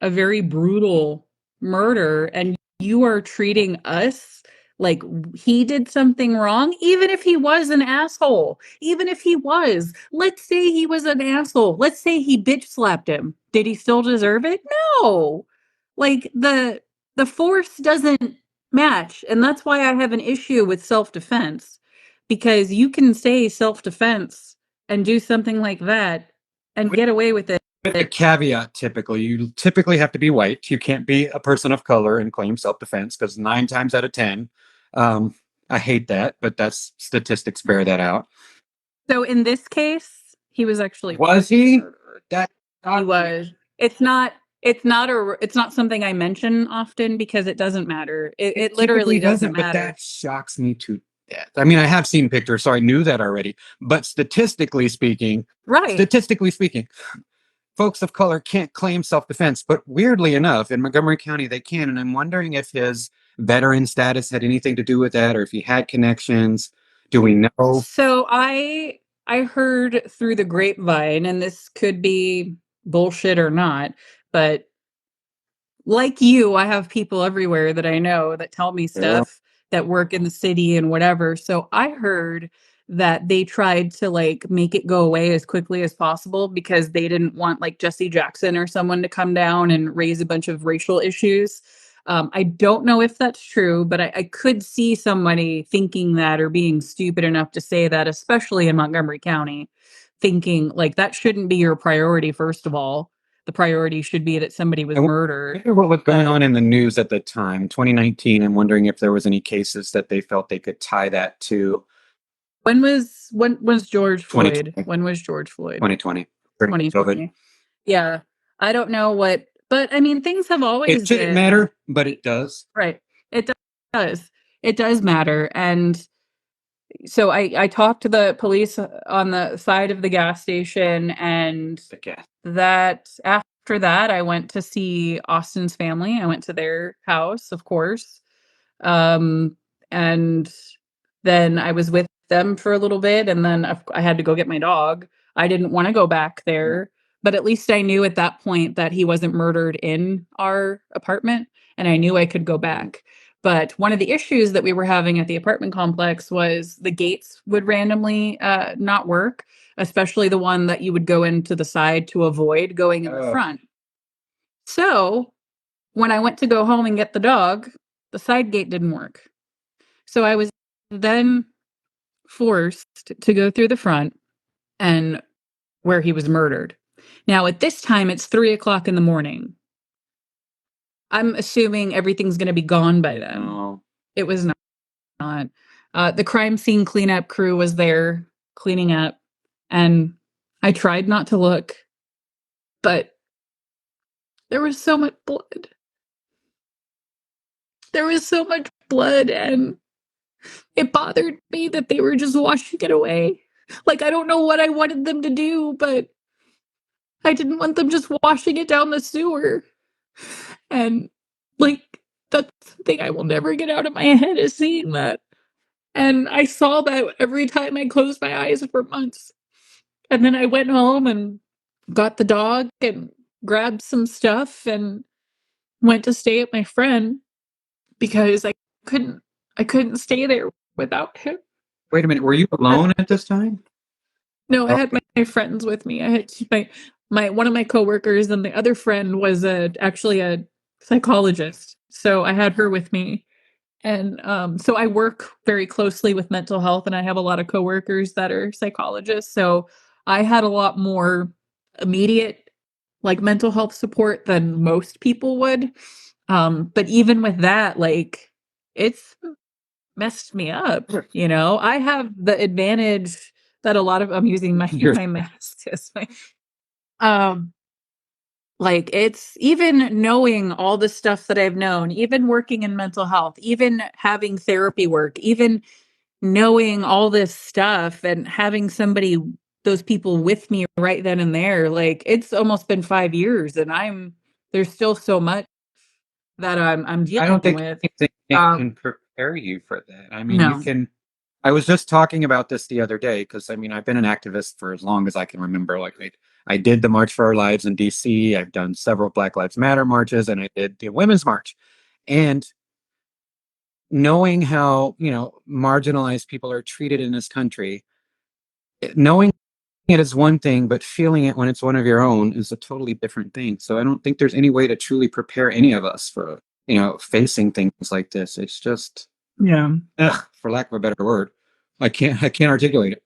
a very brutal murder, and you are treating us like he did something wrong, even if he was an asshole. Even if he was, let's say he was an asshole, let's say he bitch slapped him, did he still deserve it? No. Like the force doesn't match, and that's why I have an issue with self-defense, because you can say self-defense and do something like that and get away with it. With a caveat, typically, you typically have to be white. You can't be a person of color and claim self-defense because 9 times out of 10, um, I hate that, but that's statistics bear that out. So in this case, he was actually Was he? murdered. That He was. It's not something I mention often because it doesn't matter. It it typically literally doesn't doesn't, but matter. that shocks me to death. I mean, I have seen pictures, so I knew that already. But Right. statistically speaking, folks of color can't claim self-defense. But weirdly enough, in Montgomery County, they can. And I'm wondering if his veteran status had anything to do with that, or if he had connections. Do we know? So I heard through the grapevine, and this could be bullshit or not, but like you, I have people everywhere that I know that tell me Yeah. stuff that work in the city and whatever. So I heard that they tried to like make it go away as quickly as possible because they didn't want like Jesse Jackson or someone to come down and raise a bunch of racial issues. I don't know if that's true, but I could see somebody thinking that or being stupid enough to say that, especially in Montgomery County, thinking like that shouldn't be your priority, first of all. The priority should be that somebody was I murdered. wonder what was going But on in the news at the time, 2019. I'm wondering if there was any cases that they felt they could tie that to when was George Floyd? 2020, When was George Floyd? 2020, during COVID. 2020. Yeah. I don't know what, but I mean, things have It always shouldn't been matter, but it does. right. It does. It does matter. And so I talked to the police on the side of the gas station, and Okay. that after that, I went to see Austin's family. I went to their house, of course. Um, and then I was with them for a little bit, and then I had to go get my dog. I didn't want to go back there, But at least I knew at that point that he wasn't murdered in our apartment, and I knew I could go back. But one of the issues that we were having at the apartment complex was the gates would randomly not work, especially the one that you would go into the side to avoid going in the front. So when I went to go home and get the dog, the side gate didn't work. So I was then forced to go through the front and where he was murdered. Now, at this time, it's 3:00 in the morning. I'm assuming everything's going to be gone by then. No. It was not. The crime scene cleanup crew was there cleaning up, and I tried not to look, but there was so much blood. There was so much blood, and it bothered me that they were just washing it away. Like, I don't know what I wanted them to do, but I didn't want them just washing it down the sewer. And, like, that's the thing I will never get out of my head is seeing that. And I saw that every time I closed my eyes for months. And then I went home and got the dog and grabbed some stuff and went to stay at my friend because I couldn't stay there without him. Wait a minute. Were you alone at this time? No, I had my friends with me. I had my one of my coworkers, and the other friend was actually a psychologist. So I had her with me. And so I work very closely with mental health, and I have a lot of coworkers that are psychologists. So I had a lot more immediate like mental health support than most people would. But even with that, like it's messed me up, you know. I have the advantage that a lot of I'm using my my mask as my um like it's even knowing all the stuff that I've known, even working in mental health, even having therapy work, even knowing all this stuff and having somebody those people with me right then and there, like it's almost been 5 years and there's still so much that I'm I dealing don't think with. anything Um can prepare you for that. I mean, you no. can. I was just talking about this the other day because I mean, I've been an activist for as long as I can remember. Like, I did the March for Our Lives in DC. I've done several Black Lives Matter marches, and I did the Women's March. And knowing how, marginalized people are treated in this country, knowing it is one thing, but feeling it when it's one of your own is a totally different thing. So I don't think there's any way to truly prepare any of us for, facing things like this. It's just, Yeah. for lack of a better word, I can't articulate it.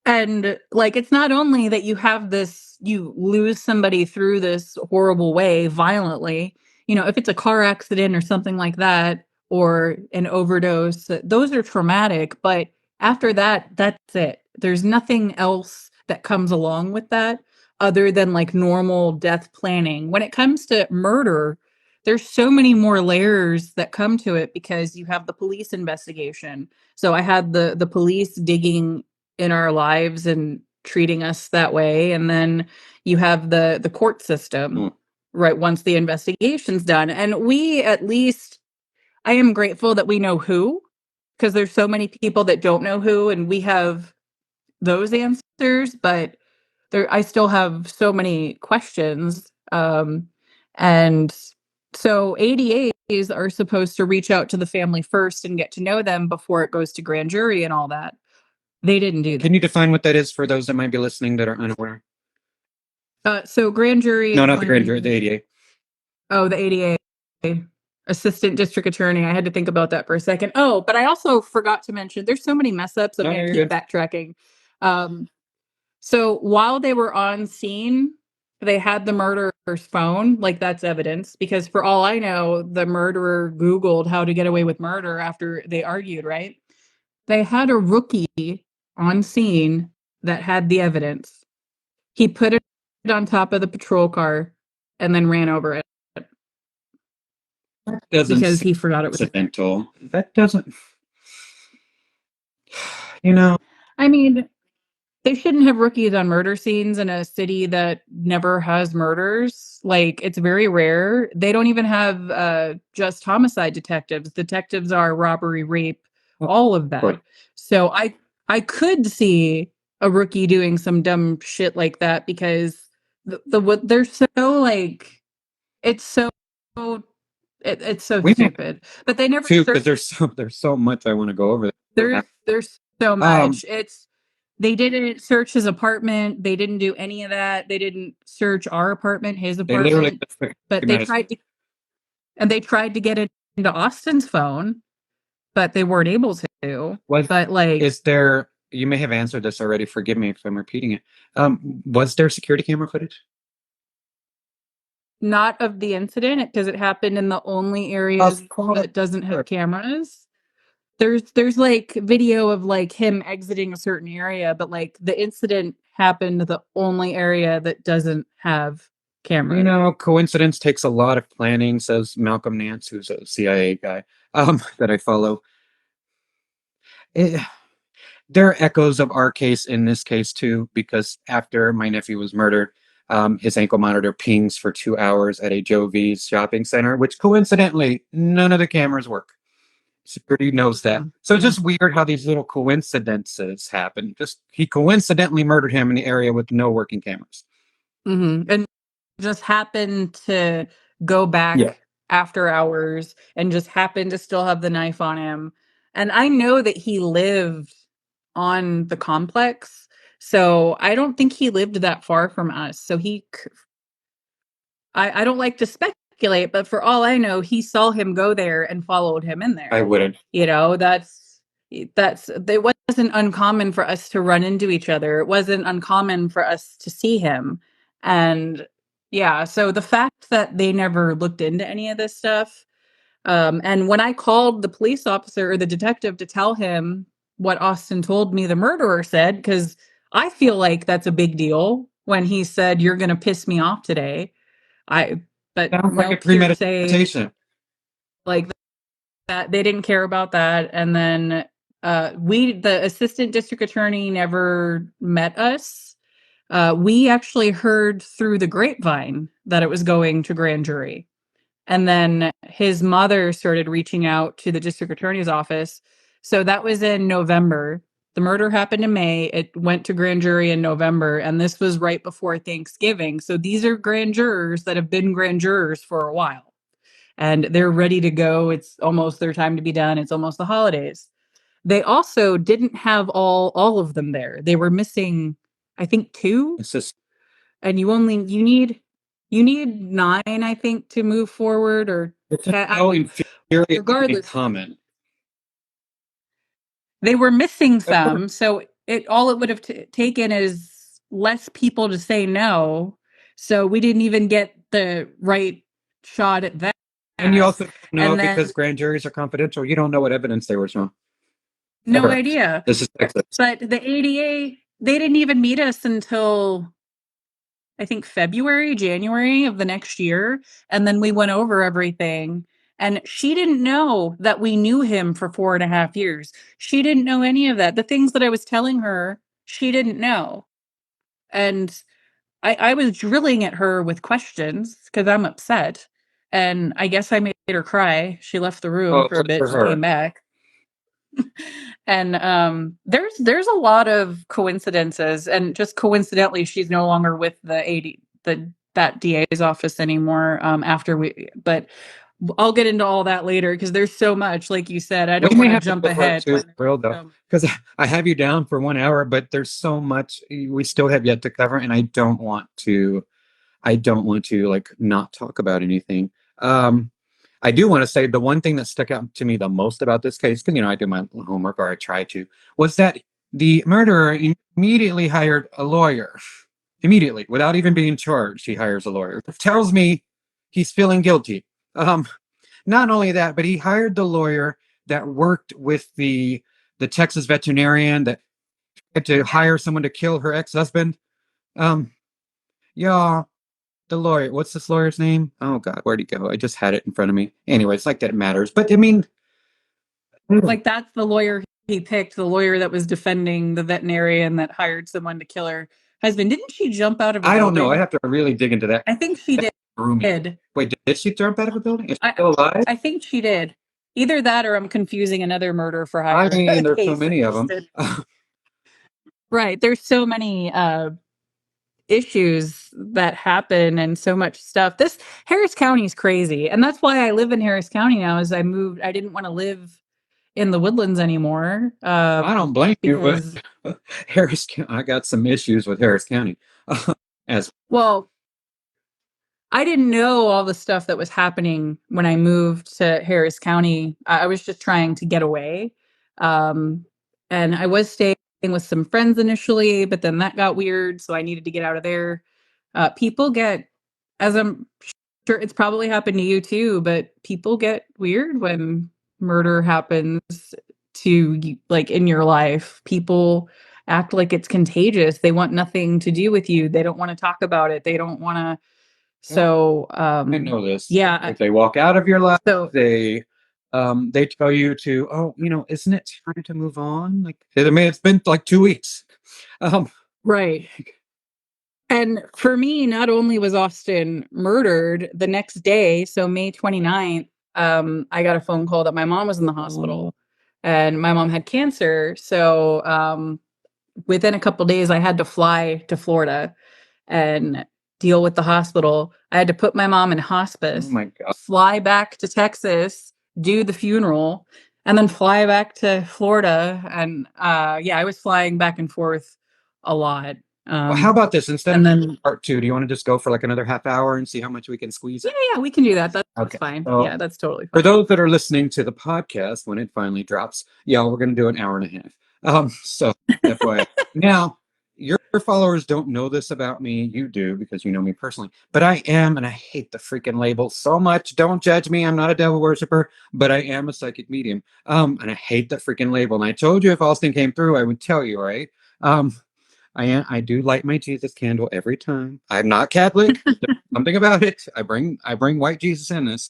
And like it's not only that you lose somebody through this horrible way violently, if it's a car accident or something like that or an overdose, those are traumatic, but after that, that's it. There's nothing else that comes along with that other than like normal death planning. When it comes to murder, there's so many more layers that come to it because you have the police investigation. So I had the police digging in our lives and treating us that way, and then you have the court system right once the investigation's done. And we at least I am grateful that we know who, because there's so many people that don't know who, and we have those answers, but I still have so many questions. And so ADAs are supposed to reach out to the family first and get to know them before it goes to grand jury and all that. They didn't do that. Can you define what that is for those that might be listening that are unaware? So grand jury. No, not the grand jury, the ADA. Oh, the ADA, assistant district attorney. I had to think about that for a second. Oh, but I also forgot to mention. There's so many mess ups. I'm No, going to you're keep good. backtracking. So while they were on scene, they had the murderer's phone. Like that's evidence because for all I know, the murderer Googled how to get away with murder after they argued. Right? They had a rookie on scene that had the evidence. He put it on top of the patrol car and then ran over it Doesn't because seem he forgot it was accidental. That doesn't, you know. I mean, they shouldn't have rookies on murder scenes in a city that never has murders. Like, it's very rare. They don't even have just homicide detectives. Detectives are robbery, rape, all of that. Right. So I could see a rookie doing some dumb shit like that, because what they're so like, it's so it's so We may stupid. But they never too, because searched. there's so much I want to go over. There's so Um, much. They didn't search his apartment. They didn't do any of that. They didn't search our apartment, his they literally apartment. just But they recognized. tried to get it into Austin's phone, but they weren't able to. Was But like, is there? You may have answered this already. Forgive me if I'm repeating it. Was there security camera footage? not of the incident, because it happened in the only areas Of course. that doesn't have cameras. There's like video of like him exiting a certain area, but like the incident happened the only area that doesn't have cameras. You know, coincidence takes a lot of planning, says Malcolm Nance, who's a CIA guy that I follow. It, there are echoes of our case in this case too, because after my nephew was murdered, his ankle monitor pings for 2 hours at a Joe V's shopping center, which coincidentally, none of the cameras work. Security knows that. So it's just weird how these little coincidences happen. Just he coincidentally murdered him in the area with no working cameras. And just happened to go back after hours and just happened to still have the knife on him. And I know that he lived on the complex, so I don't think he lived that far from us. So I don't like to speculate, but for all I know, he saw him go there and followed him in there. I wouldn't. You know, it wasn't uncommon for us to run into each other. It wasn't uncommon for us to see him. And yeah, so the fact that they never looked into any of this stuff, and when I called the police officer or the detective to tell him what Austin told me the murderer said, because I feel like that's a big deal when he said, "You're going to piss me off today." But Sounds like a nope, hearsay, premeditation. like that. They didn't care about that. And then the assistant district attorney never met us. We actually heard through the grapevine that it was going to grand jury. And then his mother started reaching out to the district attorney's office. So that was in November. The murder happened in May. It went to grand jury in November. And this was right before Thanksgiving. So these are grand jurors that have been grand jurors for a while. And they're ready to go. It's almost their time to be done. It's almost the holidays. They also didn't have all of them there. They were missing, I think, 2. It's just And you need 9, I think, to move forward, or it's 10. so infuriating Regardless, comment. they were missing some, so it would have taken is less people to say no. So we didn't even get the right shot at that. And you also know, And then because grand juries are confidential, you don't know what evidence they were showing. no Ever. idea. This is Texas. But the ADA, they didn't even meet us until I think February, January of the next year. And then we went over everything. And she didn't know that we knew him for 4.5 years. She didn't know any of that. The things that I was telling her, she didn't know. And I was drilling at her with questions because I'm upset. And I guess I made her cry. She left the room for a bit. For She her. came back. And there's a lot of coincidences, and just coincidentally she's no longer with that DA's office anymore, but I'll get into all that later because there's so much, like you said. I don't want to jump ahead because I have you down for 1 hour, but there's so much we still have yet to cover, and I don't want to like not talk about anything. I do want to say the one thing that stuck out to me the most about this case, because I do my homework, or I try to, was that the murderer immediately hired a lawyer. Immediately, without even being charged, he hires a lawyer. It tells me he's feeling guilty. Not only that, but he hired the lawyer that worked with the Texas veterinarian that had to hire someone to kill her ex-husband. Yeah, the lawyer. What's this lawyer's name? Oh God, where'd he go? I just had it in front of me. Anyway, it's like that matters. But I mean, like that's the lawyer he picked, the lawyer that was defending the veterinarian that hired someone to kill her husband. Didn't she jump out of a I don't building? know. I have to really dig into that. I think she did. Wait, did she jump out of a building? Is she still alive? I think she did. Either that or I'm confusing another murder for hire. I mean, there's so many of them. Right. There's so many issues that happen and so much stuff. This Harris County is crazy. And that's why I live in Harris County now is I moved. I didn't want to live in the Woodlands anymore. I don't blame you, Because, but Harris County, I got some issues with Harris County. As well, I didn't know all the stuff that was happening when I moved to Harris County. I was just trying to get away. Um, and I was staying with some friends initially, but then that got weird. So I needed to get out of there. People get, as I'm sure it's probably happened to you too, but people get weird when murder happens to like in your life. People act like it's contagious. They want nothing to do with you. They don't want to talk about it. They don't want to. well, So, I know this. yeah. If they walk out of your life, So, they tell you to, oh, isn't it time to move on? Like, I mean, it's been like 2 weeks. Um, right. And for me, not only was Austin murdered the next day, so May 29th, I got a phone call that my mom was in the hospital and my mom had cancer. So, within a couple days, I had to fly to Florida and deal with the hospital. I had to put my mom in oh hospice, my God. fly back to Texas, do the funeral, and then fly back to Florida. And yeah, I was flying back and forth a lot. Well, how about this? Instead And of then, part two, do you want to just go for like another half hour and see how much we can squeeze yeah, in? yeah, we can do that. That's Okay. fine. So Yeah, that's totally for fine. those that are listening to the podcast when it finally drops, yeah, we're going to do an hour and a half. So FYI. Now, your followers don't know this about me. You do because you know me personally. But I am, and I hate the freaking label so much. Don't judge me. I'm not a devil worshiper, but I am a psychic medium. And I hate the freaking label. And I told you if Austin came through, I would tell you, right? Um, I do light my Jesus candle every time. I'm not Catholic. There's something about it. I bring white Jesus in this.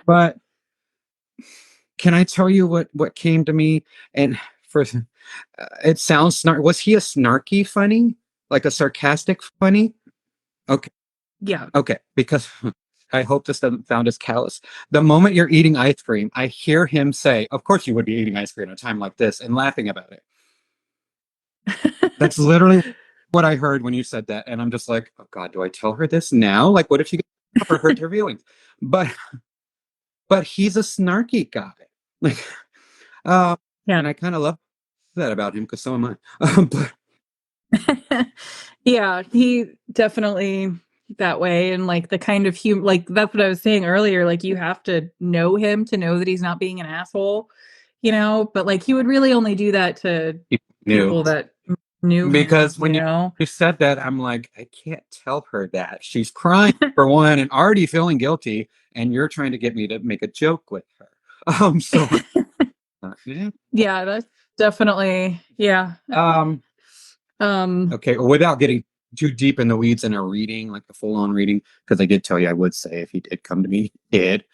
But can I tell you what came to me? And for it sounds snarky. Was he a snarky funny, like a sarcastic funny? Okay, Yeah. okay. Because I hope this doesn't sound as callous. The moment you're eating ice cream, I hear him say, "Of course you would be eating ice cream at a time like this," and laughing about it. That's literally what I heard when you said that, and I'm just like, "Oh God, do I tell her this now? Like, what if she gets up or hurt her feelings?" But he's a snarky guy, like, Yeah. and I kind of love that about him because so am I. But Yeah, he definitely that way and like the kind of humor like that's what I was saying earlier, like you have to know him to know that he's not being an asshole, but like he would really only do that to he knew people that knew him, because when you said that, I'm like, I can't tell her that she's crying for one and already feeling guilty, and you're trying to get me to make a joke with her. So yeah. Yeah, that's definitely yeah. Um, Um Okay, well, without getting too deep in the weeds in a reading, like a full-on reading, because I did tell you I would say if he did come to me, he did.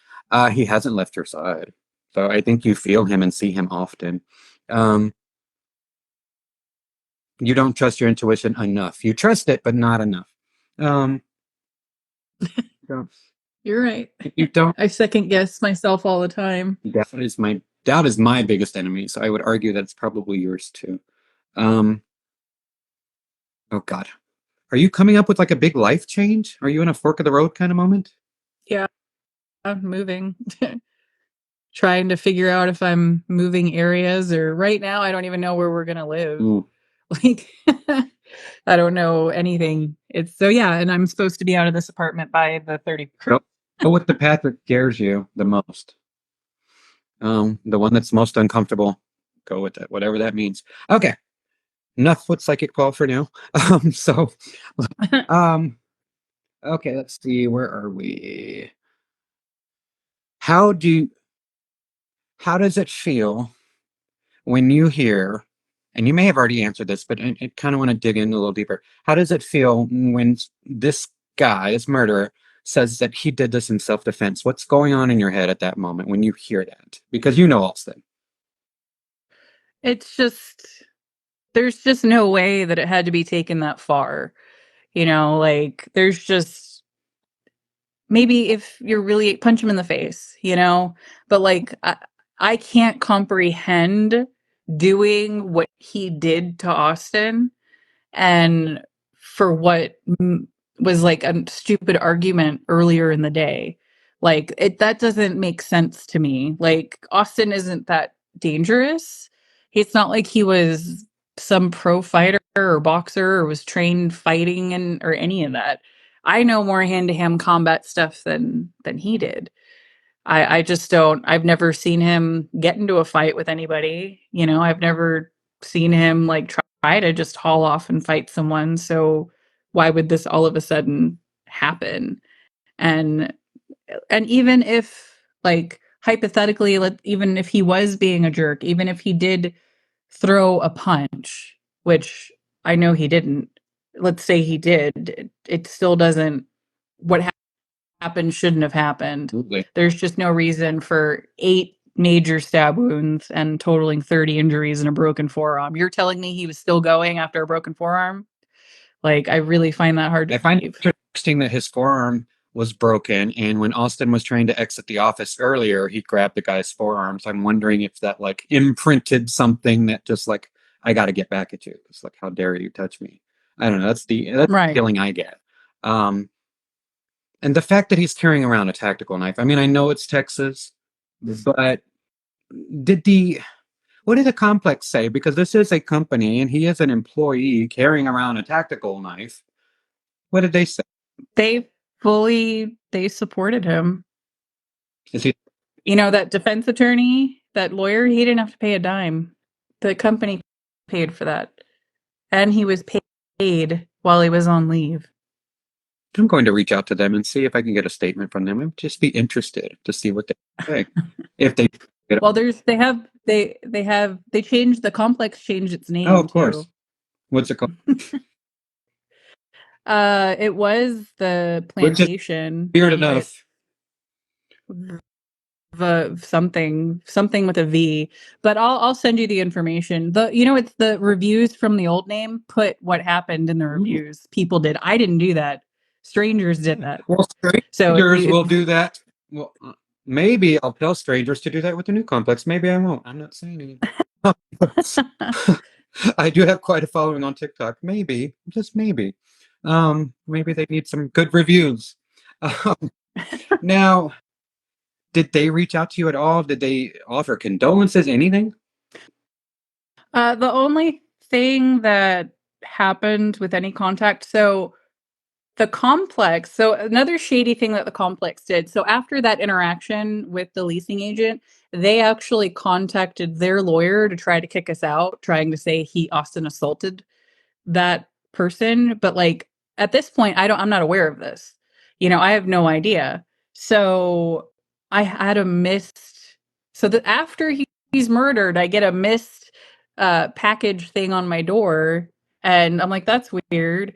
He hasn't left your side. So I think you feel him and see him often. Um, you don't trust your intuition enough. You trust it, but not enough. Um, so you're right. you don't. I second guess myself all the time. Doubt is my biggest enemy. So I would argue that it's probably yours too. Um, oh God, are you coming up with like a big life change? Are you in a fork of the road kind of moment? Yeah, I'm moving. Trying to figure out if I'm moving areas or right now I don't even know where we're gonna live. Ooh. Like I don't know anything. It's so yeah, and I'm supposed to be out of this apartment by the 31st. Go with the path that scares you the most. The one that's most uncomfortable. Go with it, whatever that means. Okay. Enough with psychic call for now. So um okay, let's see, where are we? How do how does it feel when you hear, and you may have already answered this, but I kind of want to dig in a little deeper. How does it feel when this guy, this murderer, says that he did this in self-defense? What's going on in your head at that moment when you hear that? Because you know Alston. It's just there's just no way that it had to be taken that far. Like there's just maybe if you're really punch him in the face, but like I can't comprehend doing what he did to Austin and for what was like a stupid argument earlier in the day. Like that doesn't make sense to me. Like Austin isn't that dangerous. It's not like he was some pro fighter or boxer or was trained fighting and or any of that. I know more hand-to-hand combat stuff than he did. I just don't. I've never seen him get into a fight with anybody. You know, I've never seen him like try to just haul off and fight someone. So why would this all of a sudden happen? And even if like hypothetically, even if he was being a jerk, even if he did throw a punch, which I know he didn't. Let's say he did. It still doesn't. What happened shouldn't have happened. Absolutely. There's just no reason for 8 major stab wounds and totaling 30 injuries and a broken forearm. You're telling me he was still going after a broken forearm? Like, I really find that hard to I find believe. it interesting that his forearm was broken, and when Austin was trying to exit the office earlier, he grabbed the guy's forearm. So I'm wondering if that like imprinted something that just like, I got to get back at you. It's like, how dare you touch me? I don't know. That's the Right. feeling I get. And the fact that he's carrying around a tactical knife. I mean, I know it's Texas, but what did the complex say? Because this is a company and he is an employee carrying around a tactical knife. What did they say? They supported him. Is he? You know, that defense attorney, that lawyer, he didn't have to pay a dime. The company paid for that. And he was paid while he was on leave. I'm going to reach out to them and see if I can get a statement from them. I'd just be interested to see what they say. If they Well, they changed the complex changed its name. Oh, of course. Too. What's it called? It was the plantation. Weird enough. Something with a V, but I'll send you the information. It's the reviews from the old name put what happened in the reviews. People did. I didn't do that. Strangers did that. Well, strangers will do that. Well, maybe I'll tell strangers to do that with the new complex. Maybe I won't. I'm not saying anything. I do have quite a following on TikTok. Maybe, just maybe. Maybe they need some good reviews. Now, did they reach out to you at all? Did they offer condolences? Anything? The only thing that happened with any contact, so another shady thing that the complex did. So after that interaction with the leasing agent, they actually contacted their lawyer to try to kick us out, trying to say Austin assaulted that person. But like at this point, I'm not aware of this. I have no idea. So I had a missed, so that after he's murdered, I get a missed package thing on my door. And I'm like, that's weird.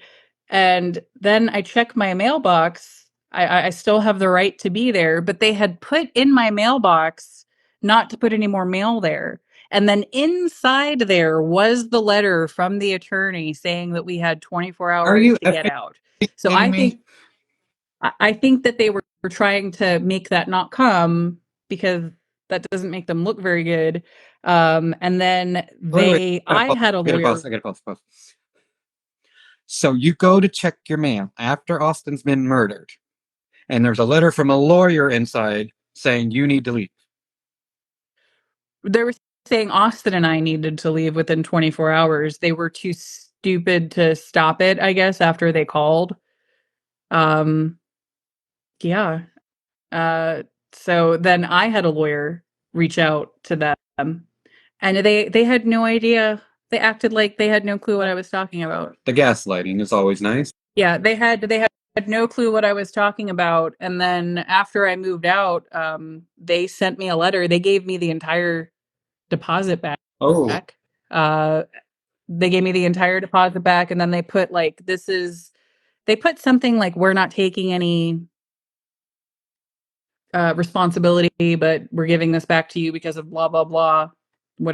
And then I check my mailbox. I still have the right to be there, but they had put in my mailbox not to put any more mail there. And then inside there was the letter from the attorney saying that we had 24 hours to get out. So I think that they were trying to make that not come because that doesn't make them look very good. And then I had a lawyer. I gotta pause. So you go to check your mail after Austin's been murdered, and there's a letter from a lawyer inside saying you need to leave. They were saying Austin and I needed to leave within 24 hours. They were too stupid to stop it, I guess, after they called. Yeah. So then I had a lawyer reach out to them, and they had no idea. They acted like they had no clue what I was talking about. The gaslighting is always nice. Yeah, they had no clue what I was talking about. And then after I moved out, they sent me a letter. They gave me the entire deposit back. Oh. They gave me the entire deposit back, and then they put like they put something like we're not taking any responsibility, but we're giving this back to you because of blah blah blah.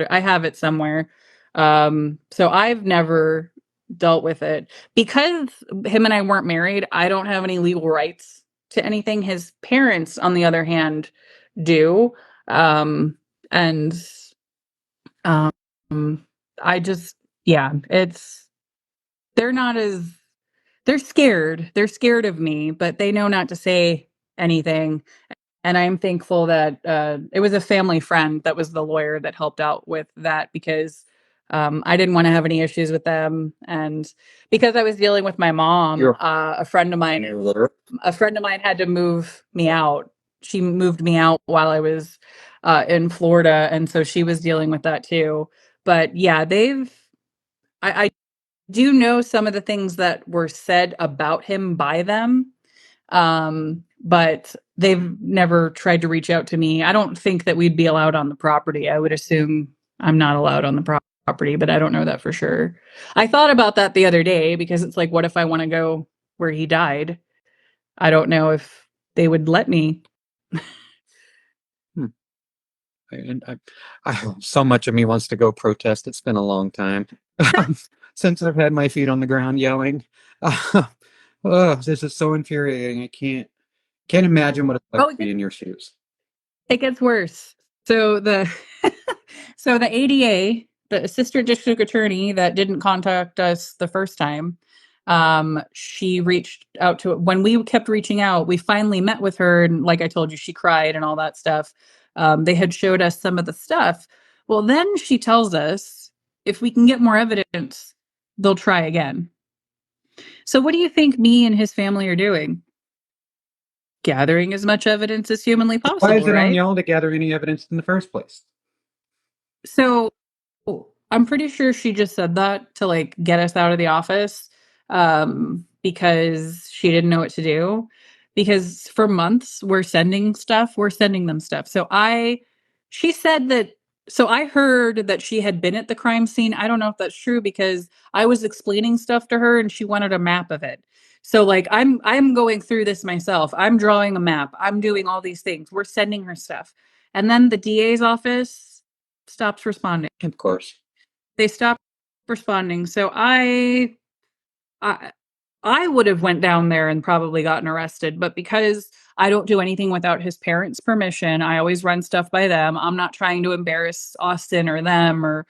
I have it somewhere. So I've never dealt with it because him and I weren't married. I don't have any legal rights to anything. His parents, on the other hand, do. And I just, yeah, they're not as, they're scared. They're scared of me, but they know not to say anything. And I'm thankful that it was a family friend that was the lawyer that helped out with that because I didn't want to have any issues with them. And because I was dealing with my mom, You're a friend of mine had to move me out. She moved me out while I was in Florida, and so she was dealing with that too. But yeah, I do know some of the things that were said about him by them, but they've never tried to reach out to me. I don't think that we'd be allowed on the property. I would assume I'm not allowed on the property, but I don't know that for sure. I thought about that the other day because it's like, what if I want to go where he died? I don't know if they would let me. Hmm. And so much of me wants to go protest. It's been a long time since I've had my feet on the ground yelling. Oh, this is so infuriating. I can't imagine what it's like Oh, to be in your shoes. it gets worse. So the so the ADA, the assistant district attorney that didn't contact us the first time, she reached out to when we kept reaching out, we finally met with her and like I told you, she cried and all that stuff. They had showed us some of the stuff. Well, then she tells us if we can get more evidence, they'll try again. So what do you think me and his family are doing? Gathering as much evidence as humanly Why is possible, it on right? y'all to gather any evidence in the first place? So I'm pretty sure she just said that to like get us out of the office because she didn't know what to do. Because for months we're sending them stuff. She said that, so I heard that she had been at the crime scene. I don't know if that's true because I was explaining stuff to her and she wanted a map of it. So like I'm going through this myself. I'm drawing a map. I'm doing all these things. We're sending her stuff. And then the DA's office stops responding. Of course. They stopped responding. So I I would have went down there and probably gotten arrested, but because I don't do anything without his parents' permission, I always run stuff by them. I'm not trying to embarrass Austin or them or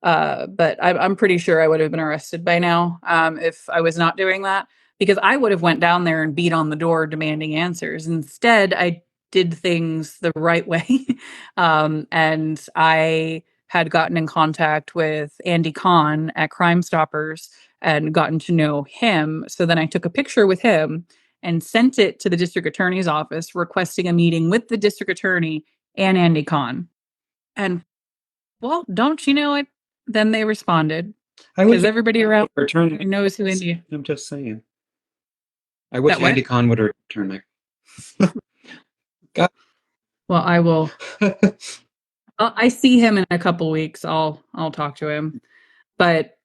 but I'm pretty sure I would have been arrested by now if I was not doing that because I would have went down there and beat on the door demanding answers. Instead, I did things the right way, and I had gotten in contact with Andy Kahn at Crime Stoppers and gotten to know him. So then I took a picture with him and sent it to the district attorney's office requesting a meeting with the district attorney and Andy Kahn. And well, don't you know it? Then they responded I because wish everybody around return. here knows who Andy. I'm just saying. I wish That what? Andy Kahn would return my. God. Well, I will. I see him in a couple weeks. I'll talk to him. But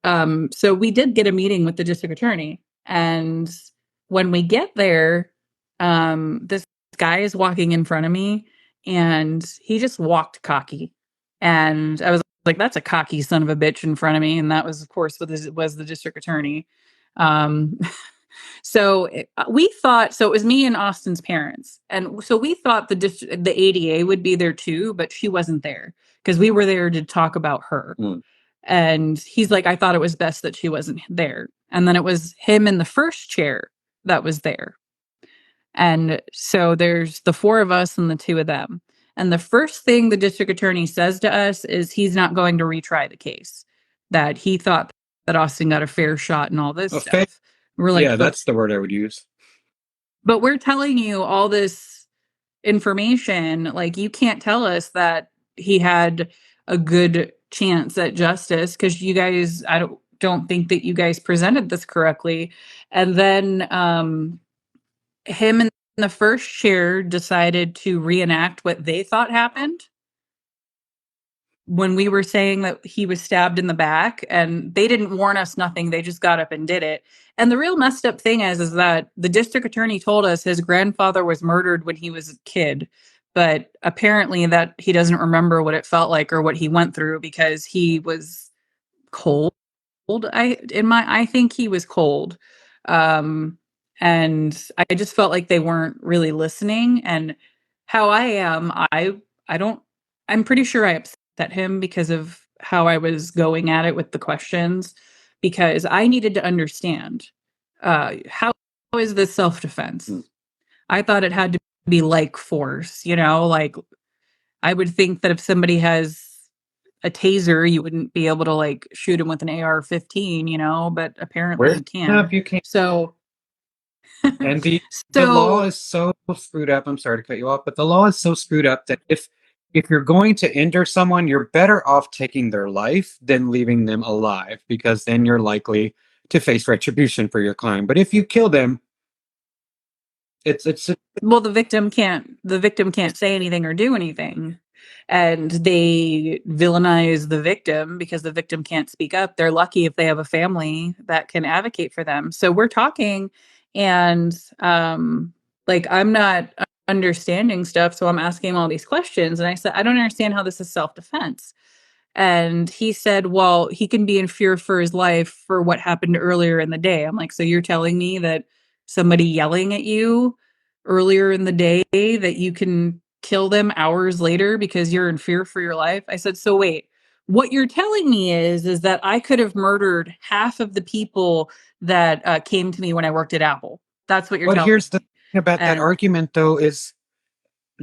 so we did get a meeting with the district attorney, and when we get there, this guy is walking in front of me, and he just walked cocky, and I was like, "That's a cocky son of a bitch in front of me," and that was, of course, was the district attorney. Um, we thought so. It was me and Austin's parents, and so we thought the ADA would be there too, but she wasn't there because we were there to talk about her. Mm. And he's like, I thought it was best that she wasn't there. And then it was him in the first chair that was there. And so there's the four of us and the two of them. And the first thing the district attorney says to us is he's not going to retry the case, that he thought that Austin got a fair shot and all this stuff. We're like, Yeah, that's the word I would use. but we're telling you all this information. Like, you can't tell us that he had a good chance at justice because you guys, I don't think that you guys presented this correctly. And then him in the first chair decided to reenact what they thought happened when we were saying that he was stabbed in the back, and they didn't warn us nothing. They just got up and did it. And the real messed up thing is that the district attorney told us his grandfather was murdered when he was a kid, but apparently that he doesn't remember what it felt like or what he went through because he was cold. I think he was cold. Um, and I just felt like they weren't really listening. And how I am, I don't, I'm pretty sure I upset him because of how I was going at it with the questions, because I needed to understand how is this self-defense? I thought it had to be like force, like I would think that if somebody has a taser, you wouldn't be able to like shoot him with an AR-15, but apparently Where you can. enough you can. So, And the law so is so screwed up. I'm sorry to cut you off, but the law is so screwed up that if you're going to injure someone, you're better off taking their life than leaving them alive, because then you're likely to face retribution for your crime. But if you kill them, it's well, the victim can't say anything or do anything. And they villainize the victim because the victim can't speak up. They're lucky if they have a family that can advocate for them. So we're talking, and like I'm not understanding stuff, so I'm asking him all these questions, and I said I don't understand how this is self-defense. And he said, well, he can be in fear for his life for what happened earlier in the day. I'm like, so you're telling me that somebody yelling at you earlier in the day, that you can kill them hours later because you're in fear for your life? I said, so wait, what you're telling me is that I could have murdered half of the people that came to me when I worked at Apple. That's what you're But telling here's the me. thing about that And argument, though, is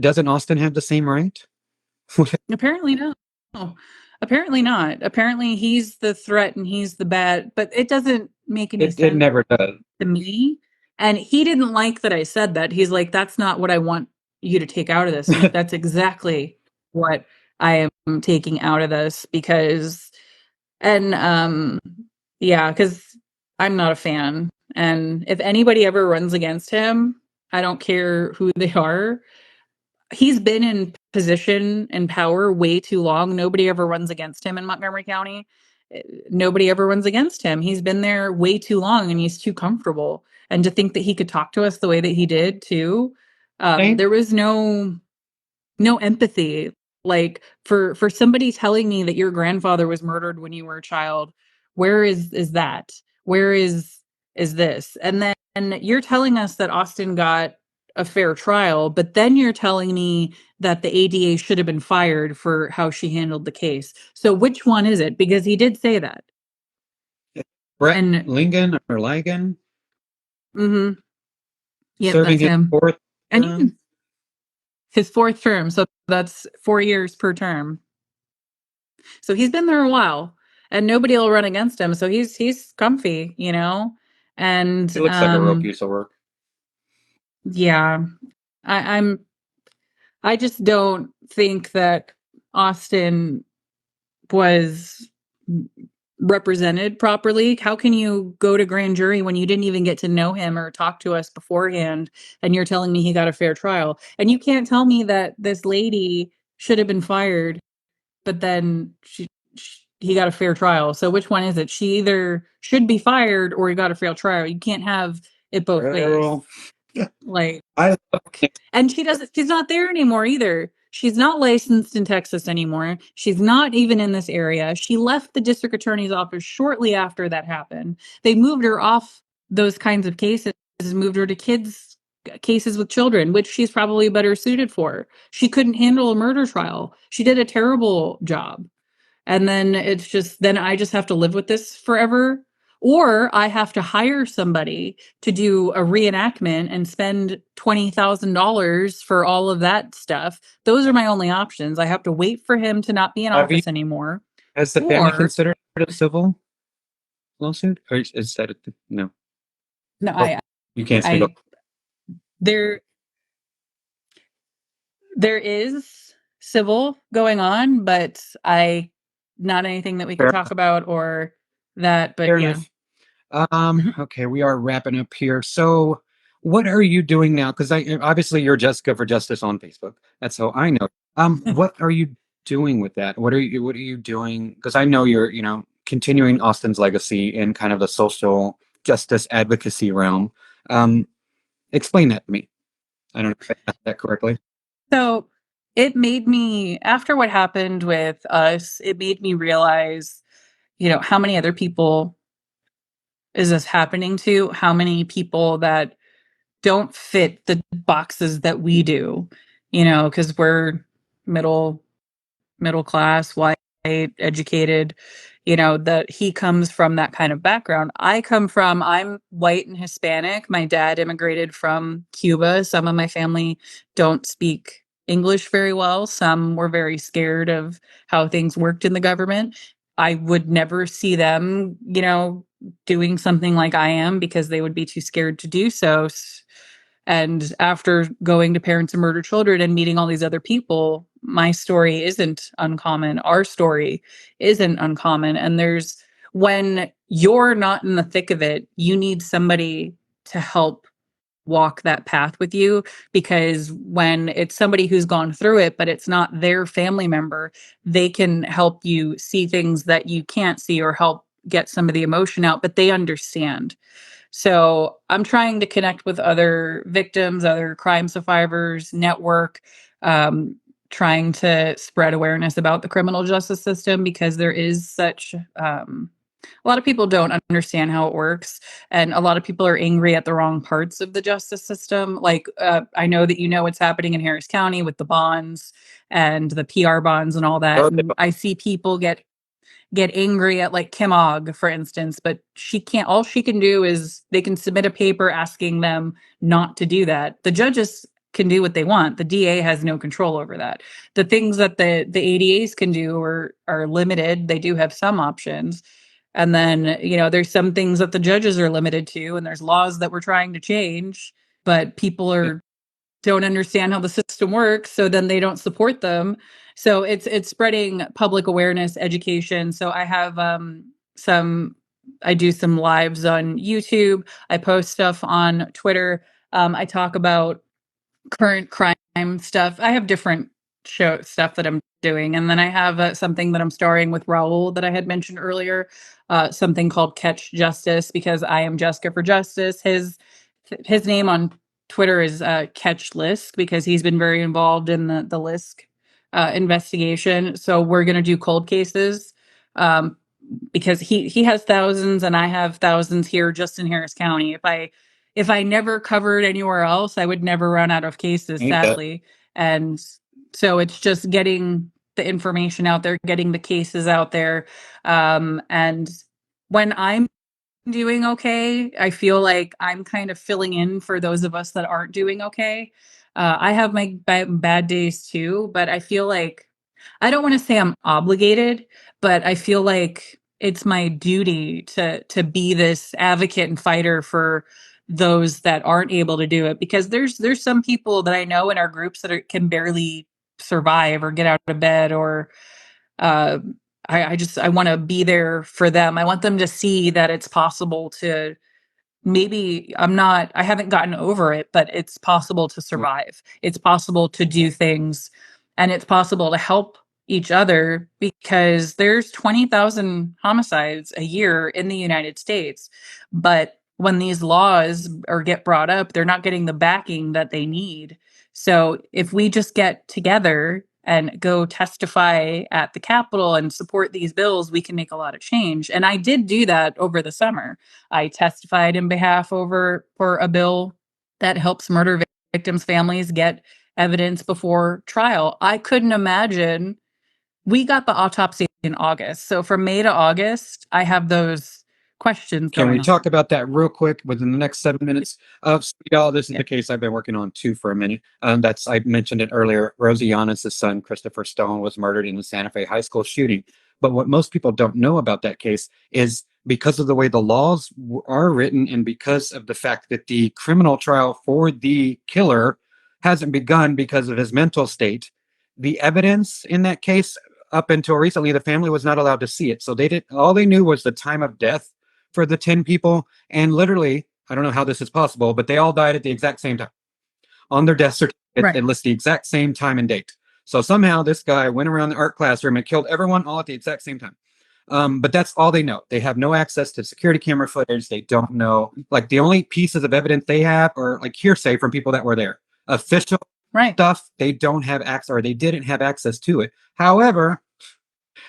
doesn't Austin have the same right? apparently no. No. Apparently not. Apparently he's the threat and he's the bad, but it doesn't make any It sense never does. to me. And he didn't like that I said that. He's like, that's not what I want you to take out of this. I'm like, that's exactly what I am taking out of this, because and yeah, because I'm not a fan. And if anybody ever runs against him, I don't care who they are. He's been in position and power way too long. Nobody ever runs against him in Montgomery County. Nobody ever runs against him. He's been there way too long and he's too comfortable. And to think that he could talk to us the way that he did too, Same. there was no empathy. Like for somebody telling me that your grandfather was murdered when you were a child, where is that? Where is this? And then you're telling us that Austin got a fair trial, but then you're telling me that the ADA should have been fired for how she handled the case. So which one is it? Because he did say that. Brett And Lingen or Ligon mm-hmm, yep, serving that's his him. fourth And term. his fourth term, so that's 4 years per term. So he's been there a while, and nobody will run against him. So he's comfy, And He looks like a real piece of work. yeah, I, I'm I just don't think that Austin was represented properly. How can you go to grand jury when you didn't even get to know him or talk to us beforehand, and you're telling me he got a fair trial? And you can't tell me that this lady should have been fired, but then he got a fair trial. So which one is it? She either should be fired or he got a fair trial. You can't have it both ways. Girl, Like, I love it. and she's not there anymore either. She's not licensed in Texas anymore. She's not even in this area. She left the district attorney's office shortly after that happened. They moved her off those kinds of cases, moved her to cases with children, which she's probably better suited for. She couldn't handle a murder trial. She did a terrible job. And then then I just have to live with this forever. Or I have to hire somebody to do a reenactment and spend $20,000 for all of that stuff. Those are my only options. I have to wait for him to not be in Have you, office anymore. has the family Or considered a civil lawsuit, or is that no? no, Oh, you can't speak up. I there there is civil going on, but not anything that we can Fair, talk about or that, but fair yeah. enough. Okay, we are wrapping up here. So, what are you doing now? Because I obviously you're Jessica for Justice on Facebook. That's how I know. What are you doing with that? What are you doing? Because I know you're, continuing Austin's legacy in kind of the social justice advocacy realm. Um, Explain that to me. I don't know if I asked that correctly. So it made me, after what happened with us, it made me realize, how many other people is this happening to? How many people that don't fit the boxes that we do, because we're middle class, white, educated, that he comes from that kind of background. I'm white and Hispanic. My dad immigrated from Cuba. Some of my family don't speak English very well. Some were very scared of how things worked in the government. I would never see them, doing something like I am because they would be too scared to do so. And after going to Parents of Murdered Children and meeting all these other people, my story isn't uncommon. Our story isn't uncommon. And when you're not in the thick of it, you need somebody to help walk that path with you, because when it's somebody who's gone through it, but it's not their family member, they can help you see things that you can't see or help get some of the emotion out, but they understand. So I'm trying to connect with other victims, other crime survivors, network, trying to spread awareness about the criminal justice system, because there is such a lot of people don't understand how it works, and a lot of people are angry at the wrong parts of the justice system. Like, I know that what's happening in Harris County with the bonds and the PR bonds and all that. And I see people get angry at, like, Kim Og, for instance, but all she can do is they can submit a paper asking them not to do that. The judges can do what they want. The DA has no control over that. The things that the ADAs can do are limited. They do have some options. And then, there's some things that the judges are limited to, and there's laws that we're trying to change, but people don't understand how the system works, so then they don't support them. So it's spreading public awareness, education. So I have I do some lives on YouTube. I post stuff on Twitter. I talk about current crime stuff. I have different show stuff that I'm doing, and then I have something that I'm starring with Raul that I had mentioned earlier, something called Catch Justice, because I am Jessica for Justice. His name on Twitter is Catch Lisk, because he's been very involved in the Lisk investigation. So we're going to do cold cases, because he has thousands and I have thousands here just in Harris County. If I never covered anywhere else, I would never run out of cases, sadly. And so it's just getting the information out there, getting the cases out there. And when I'm doing okay, I feel like I'm kind of filling in for those of us that aren't doing okay. I have my bad days too, but I feel like, I don't want to say I'm obligated, but I feel like it's my duty to be this advocate and fighter for those that aren't able to do it, because there's some people that I know in our groups that can barely survive or get out of bed, or uh, I want to be there for them. I want them to see that it's possible to, maybe I haven't gotten over it, but it's possible to survive. It's possible to do things, and it's possible to help each other, because there's 20,000 homicides a year in the United States. But when these laws get brought up, they're not getting the backing that they need. So if we just get together and go testify at the Capitol and support these bills, we can make a lot of change. And I did do that over the summer. I testified in behalf for a bill that helps murder victims' families get evidence before trial. I couldn't imagine. We got the autopsy in August. So from May to August, I have those questions Can going we on. talk about that real quick within the next 7 minutes? So y'all, this is the case I've been working on too for a minute. I mentioned it earlier. Rosie Yanis' son, Christopher Stone, was murdered in the Santa Fe high school shooting. But what most people don't know about that case is, because of the way the laws are written, and because of the fact that the criminal trial for the killer hasn't begun because of his mental state, the evidence in that case, up until recently, the family was not allowed to see it. So all they knew was the time of death for the 10 people. And literally, I don't know how this is possible, but they all died at the exact same time. On their death certificate, Right. It lists the exact same time and date. So somehow this guy went around the art classroom and killed everyone all at the exact same time. But that's all they know. They have no access to security camera footage. They don't know, like, the only pieces of evidence they have are like hearsay from people that were there. Official stuff, they don't have access, or they didn't have access to it. However,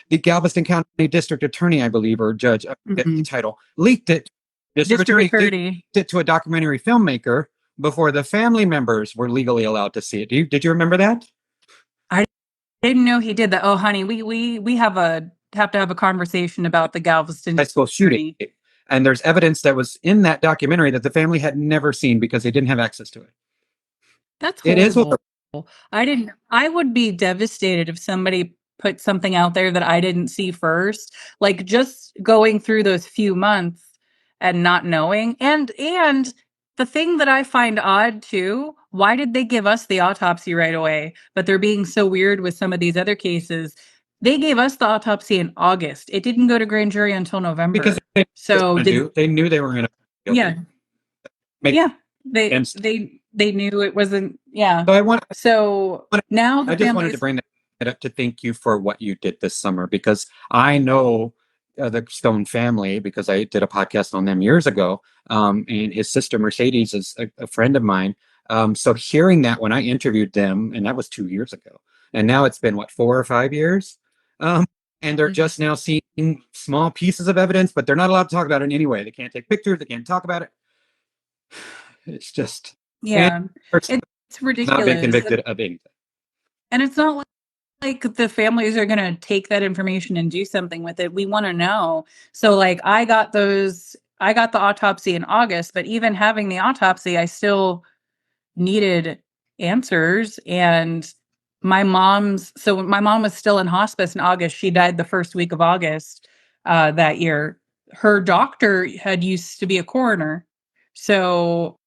the Galveston County District Attorney, I believe, or judge, the title, leaked it. District Attorney leaked it to a documentary filmmaker before the family members were legally allowed to see it. Did you remember that? I Didn't know he did that. Oh, honey, we have to have a conversation about the Galveston high school shooting. journey. And there's evidence that was in that documentary that the family had never seen because they didn't have access to it. That's It is horrible. I would be devastated if somebody put something out there that I didn't see first. Like just going through those few months and not knowing. And the thing that I find odd too, why did they give us the autopsy right away? But they're being so weird with some of these other cases. They gave us the autopsy in August. It didn't go to grand jury until November. because So they knew they were going to yeah. make Yeah. They against. they knew it wasn't yeah. So Now the I just wanted to bring that up to thank you for what you did this summer, because I know the Stone family because I did a podcast on them years ago. And his sister Mercedes is a friend of mine. So hearing that when I interviewed them, and that was 2 years ago, and now it's been what, 4 or 5 years, and they're just now seeing small pieces of evidence, but they're not allowed to talk about it anyway. They can't take pictures. They can't talk about it. It's just yeah. It's not been ridiculous. convicted of anything. And it's not like the families are going to take that information and do something with it. We want to know. So like I got the autopsy in August, but even having the autopsy, I still needed answers. And my mom was still in hospice in August. She died the first week of August that year. Her doctor had used to be a coroner. So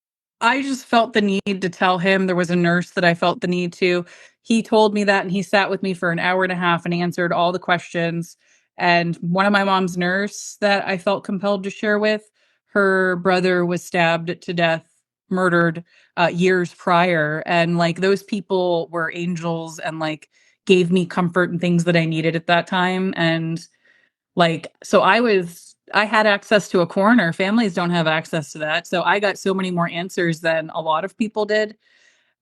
I just felt the need to tell him. There was a nurse that I felt the need to. He told me that, and he sat with me for an hour and a half and answered all the questions. And one of my mom's nurse that I felt compelled to share with, her brother was stabbed to death, murdered years prior. And like those people were angels and like gave me comfort and things that I needed at that time. And like, so I had access to a coroner. Families don't have access to that. So I got so many more answers than a lot of people did.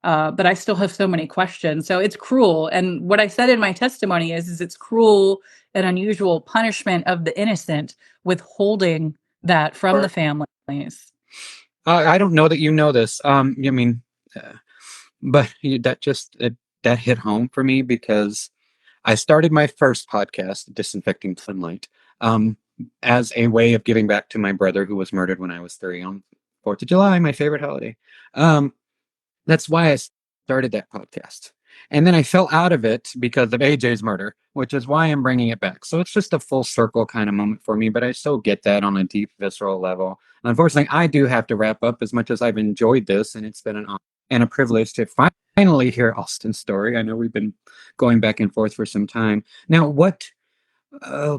But I still have so many questions. So it's cruel. And what I said in my testimony is it's cruel and unusual punishment of the innocent, withholding that from the families. I don't know that you know this. But that hit home for me because I started my first podcast, Disinfecting Sunlight, as a way of giving back to my brother who was murdered when I was 3 on 4th of July, my favorite holiday. That's why I started that podcast. And then I fell out of it because of AJ's murder, which is why I'm bringing it back. So it's just a full circle kind of moment for me, but I still get that on a deep, visceral level. Unfortunately, I do have to wrap up as much as I've enjoyed this, and it's been an honor and a privilege to finally hear Austin's story. I know we've been going back and forth for some time. Now,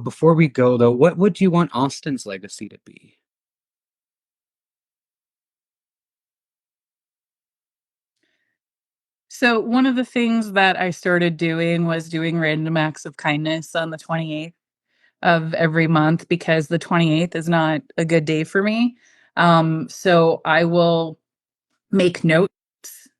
before we go though, what would you want Austin's legacy to be? So one of the things that I started doing was doing random acts of kindness on the 28th of every month because the 28th is not a good day for me. So I will make notes,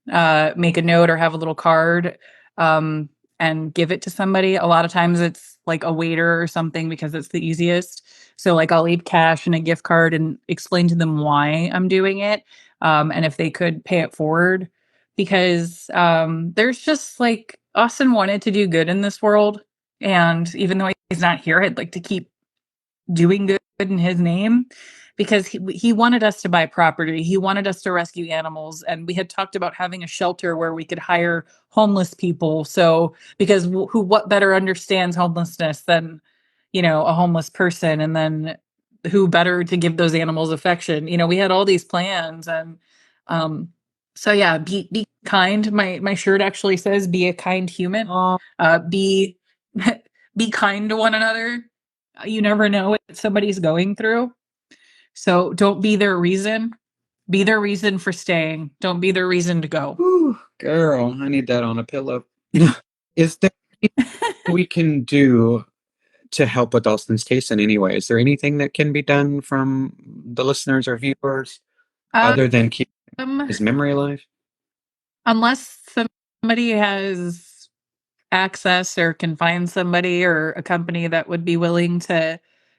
make a note or have a little card, and give it to somebody. A lot of times it's like a waiter or something because it's the easiest. So like I'll leave cash and a gift card and explain to them why I'm doing it. And if they could pay it forward because, there's just like Austin wanted to do good in this world. And even though he's not here, I'd like to keep doing good in his name because he wanted us to buy property. He wanted us to rescue animals. And we had talked about having a shelter where we could hire homeless people. So, because what better understands homelessness than, a homeless person? And then who better to give those animals affection? We had all these plans and, so yeah, be kind. My shirt actually says, be a kind human, be, be kind to one another. You never know what somebody's going through. So don't be their reason. Be their reason for staying. Don't be their reason to go. Ooh, girl, I need that on a pillow. Is there anything we can do to help with Austin's case in any way? Is there anything that can be done from the listeners or viewers other than keep his memory alive? Unless somebody has access or can find somebody or a company that would be willing to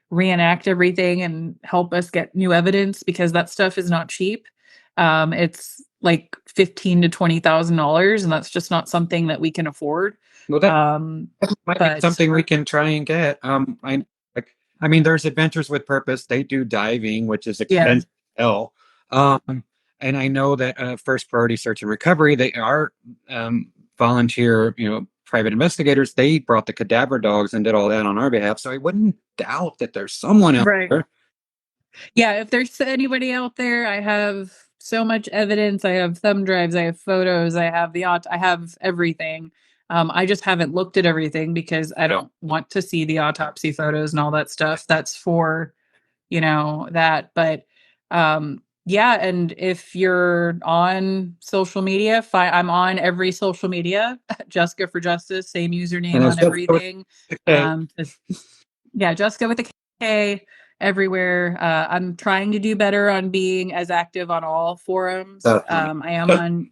reenact everything and help us get new evidence because that stuff is not cheap. It's like $15,000 to $20,000, and that's just not something that we can afford. Well, that Um, might be but something we can try and get. Like, I mean, there's Adventures with Purpose. They do diving, which is yeah, expensive as hell. And I know that First Priority Search and Recovery, they are volunteer, private investigators. They brought the cadaver dogs and did all that on our behalf. So I wouldn't doubt that there's someone out right. there. Yeah, if there's anybody out there, I have so much evidence. I have thumb drives, I have photos, I have I have everything. I just haven't looked at everything because I don't want to see the autopsy photos and all that stuff. That's for, that. But yeah, and if you're on social media, I'm on every social media. Jessica for Justice, same And username it's on just everything. okay. Yeah, Jessica with a K everywhere. I'm trying to do better on being as active on all forums. I'm on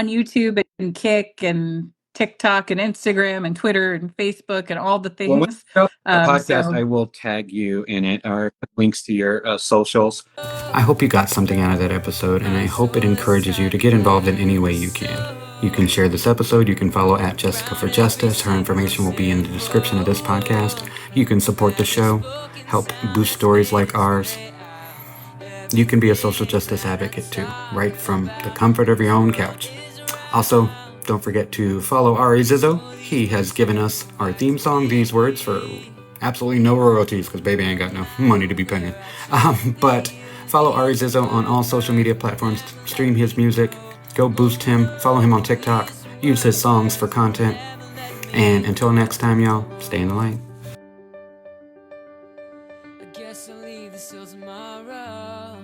YouTube and Kick and TikTok and Instagram and Twitter and Facebook and all the Well, when things. we go to the podcast, So I will tag you in it or links to your socials. I hope you got something out of that episode, and I hope it encourages you to get involved in any way you can. You can share this episode. You can follow at Jessika for Justice. Her information will be in the description of this podcast. You can support the show, help boost stories like ours. You can be a social justice advocate too, right from the comfort of your own couch. Also, don't forget to follow Ari Zizzo. He has given us our theme song, These Words, for absolutely no royalties, because baby ain't got no money to be paying. But follow Ari Zizzo on all social media platforms, stream his music, go boost him, follow him on TikTok, use his songs for content. And until next time, y'all, stay in the light. I guess I'll leave this till tomorrow.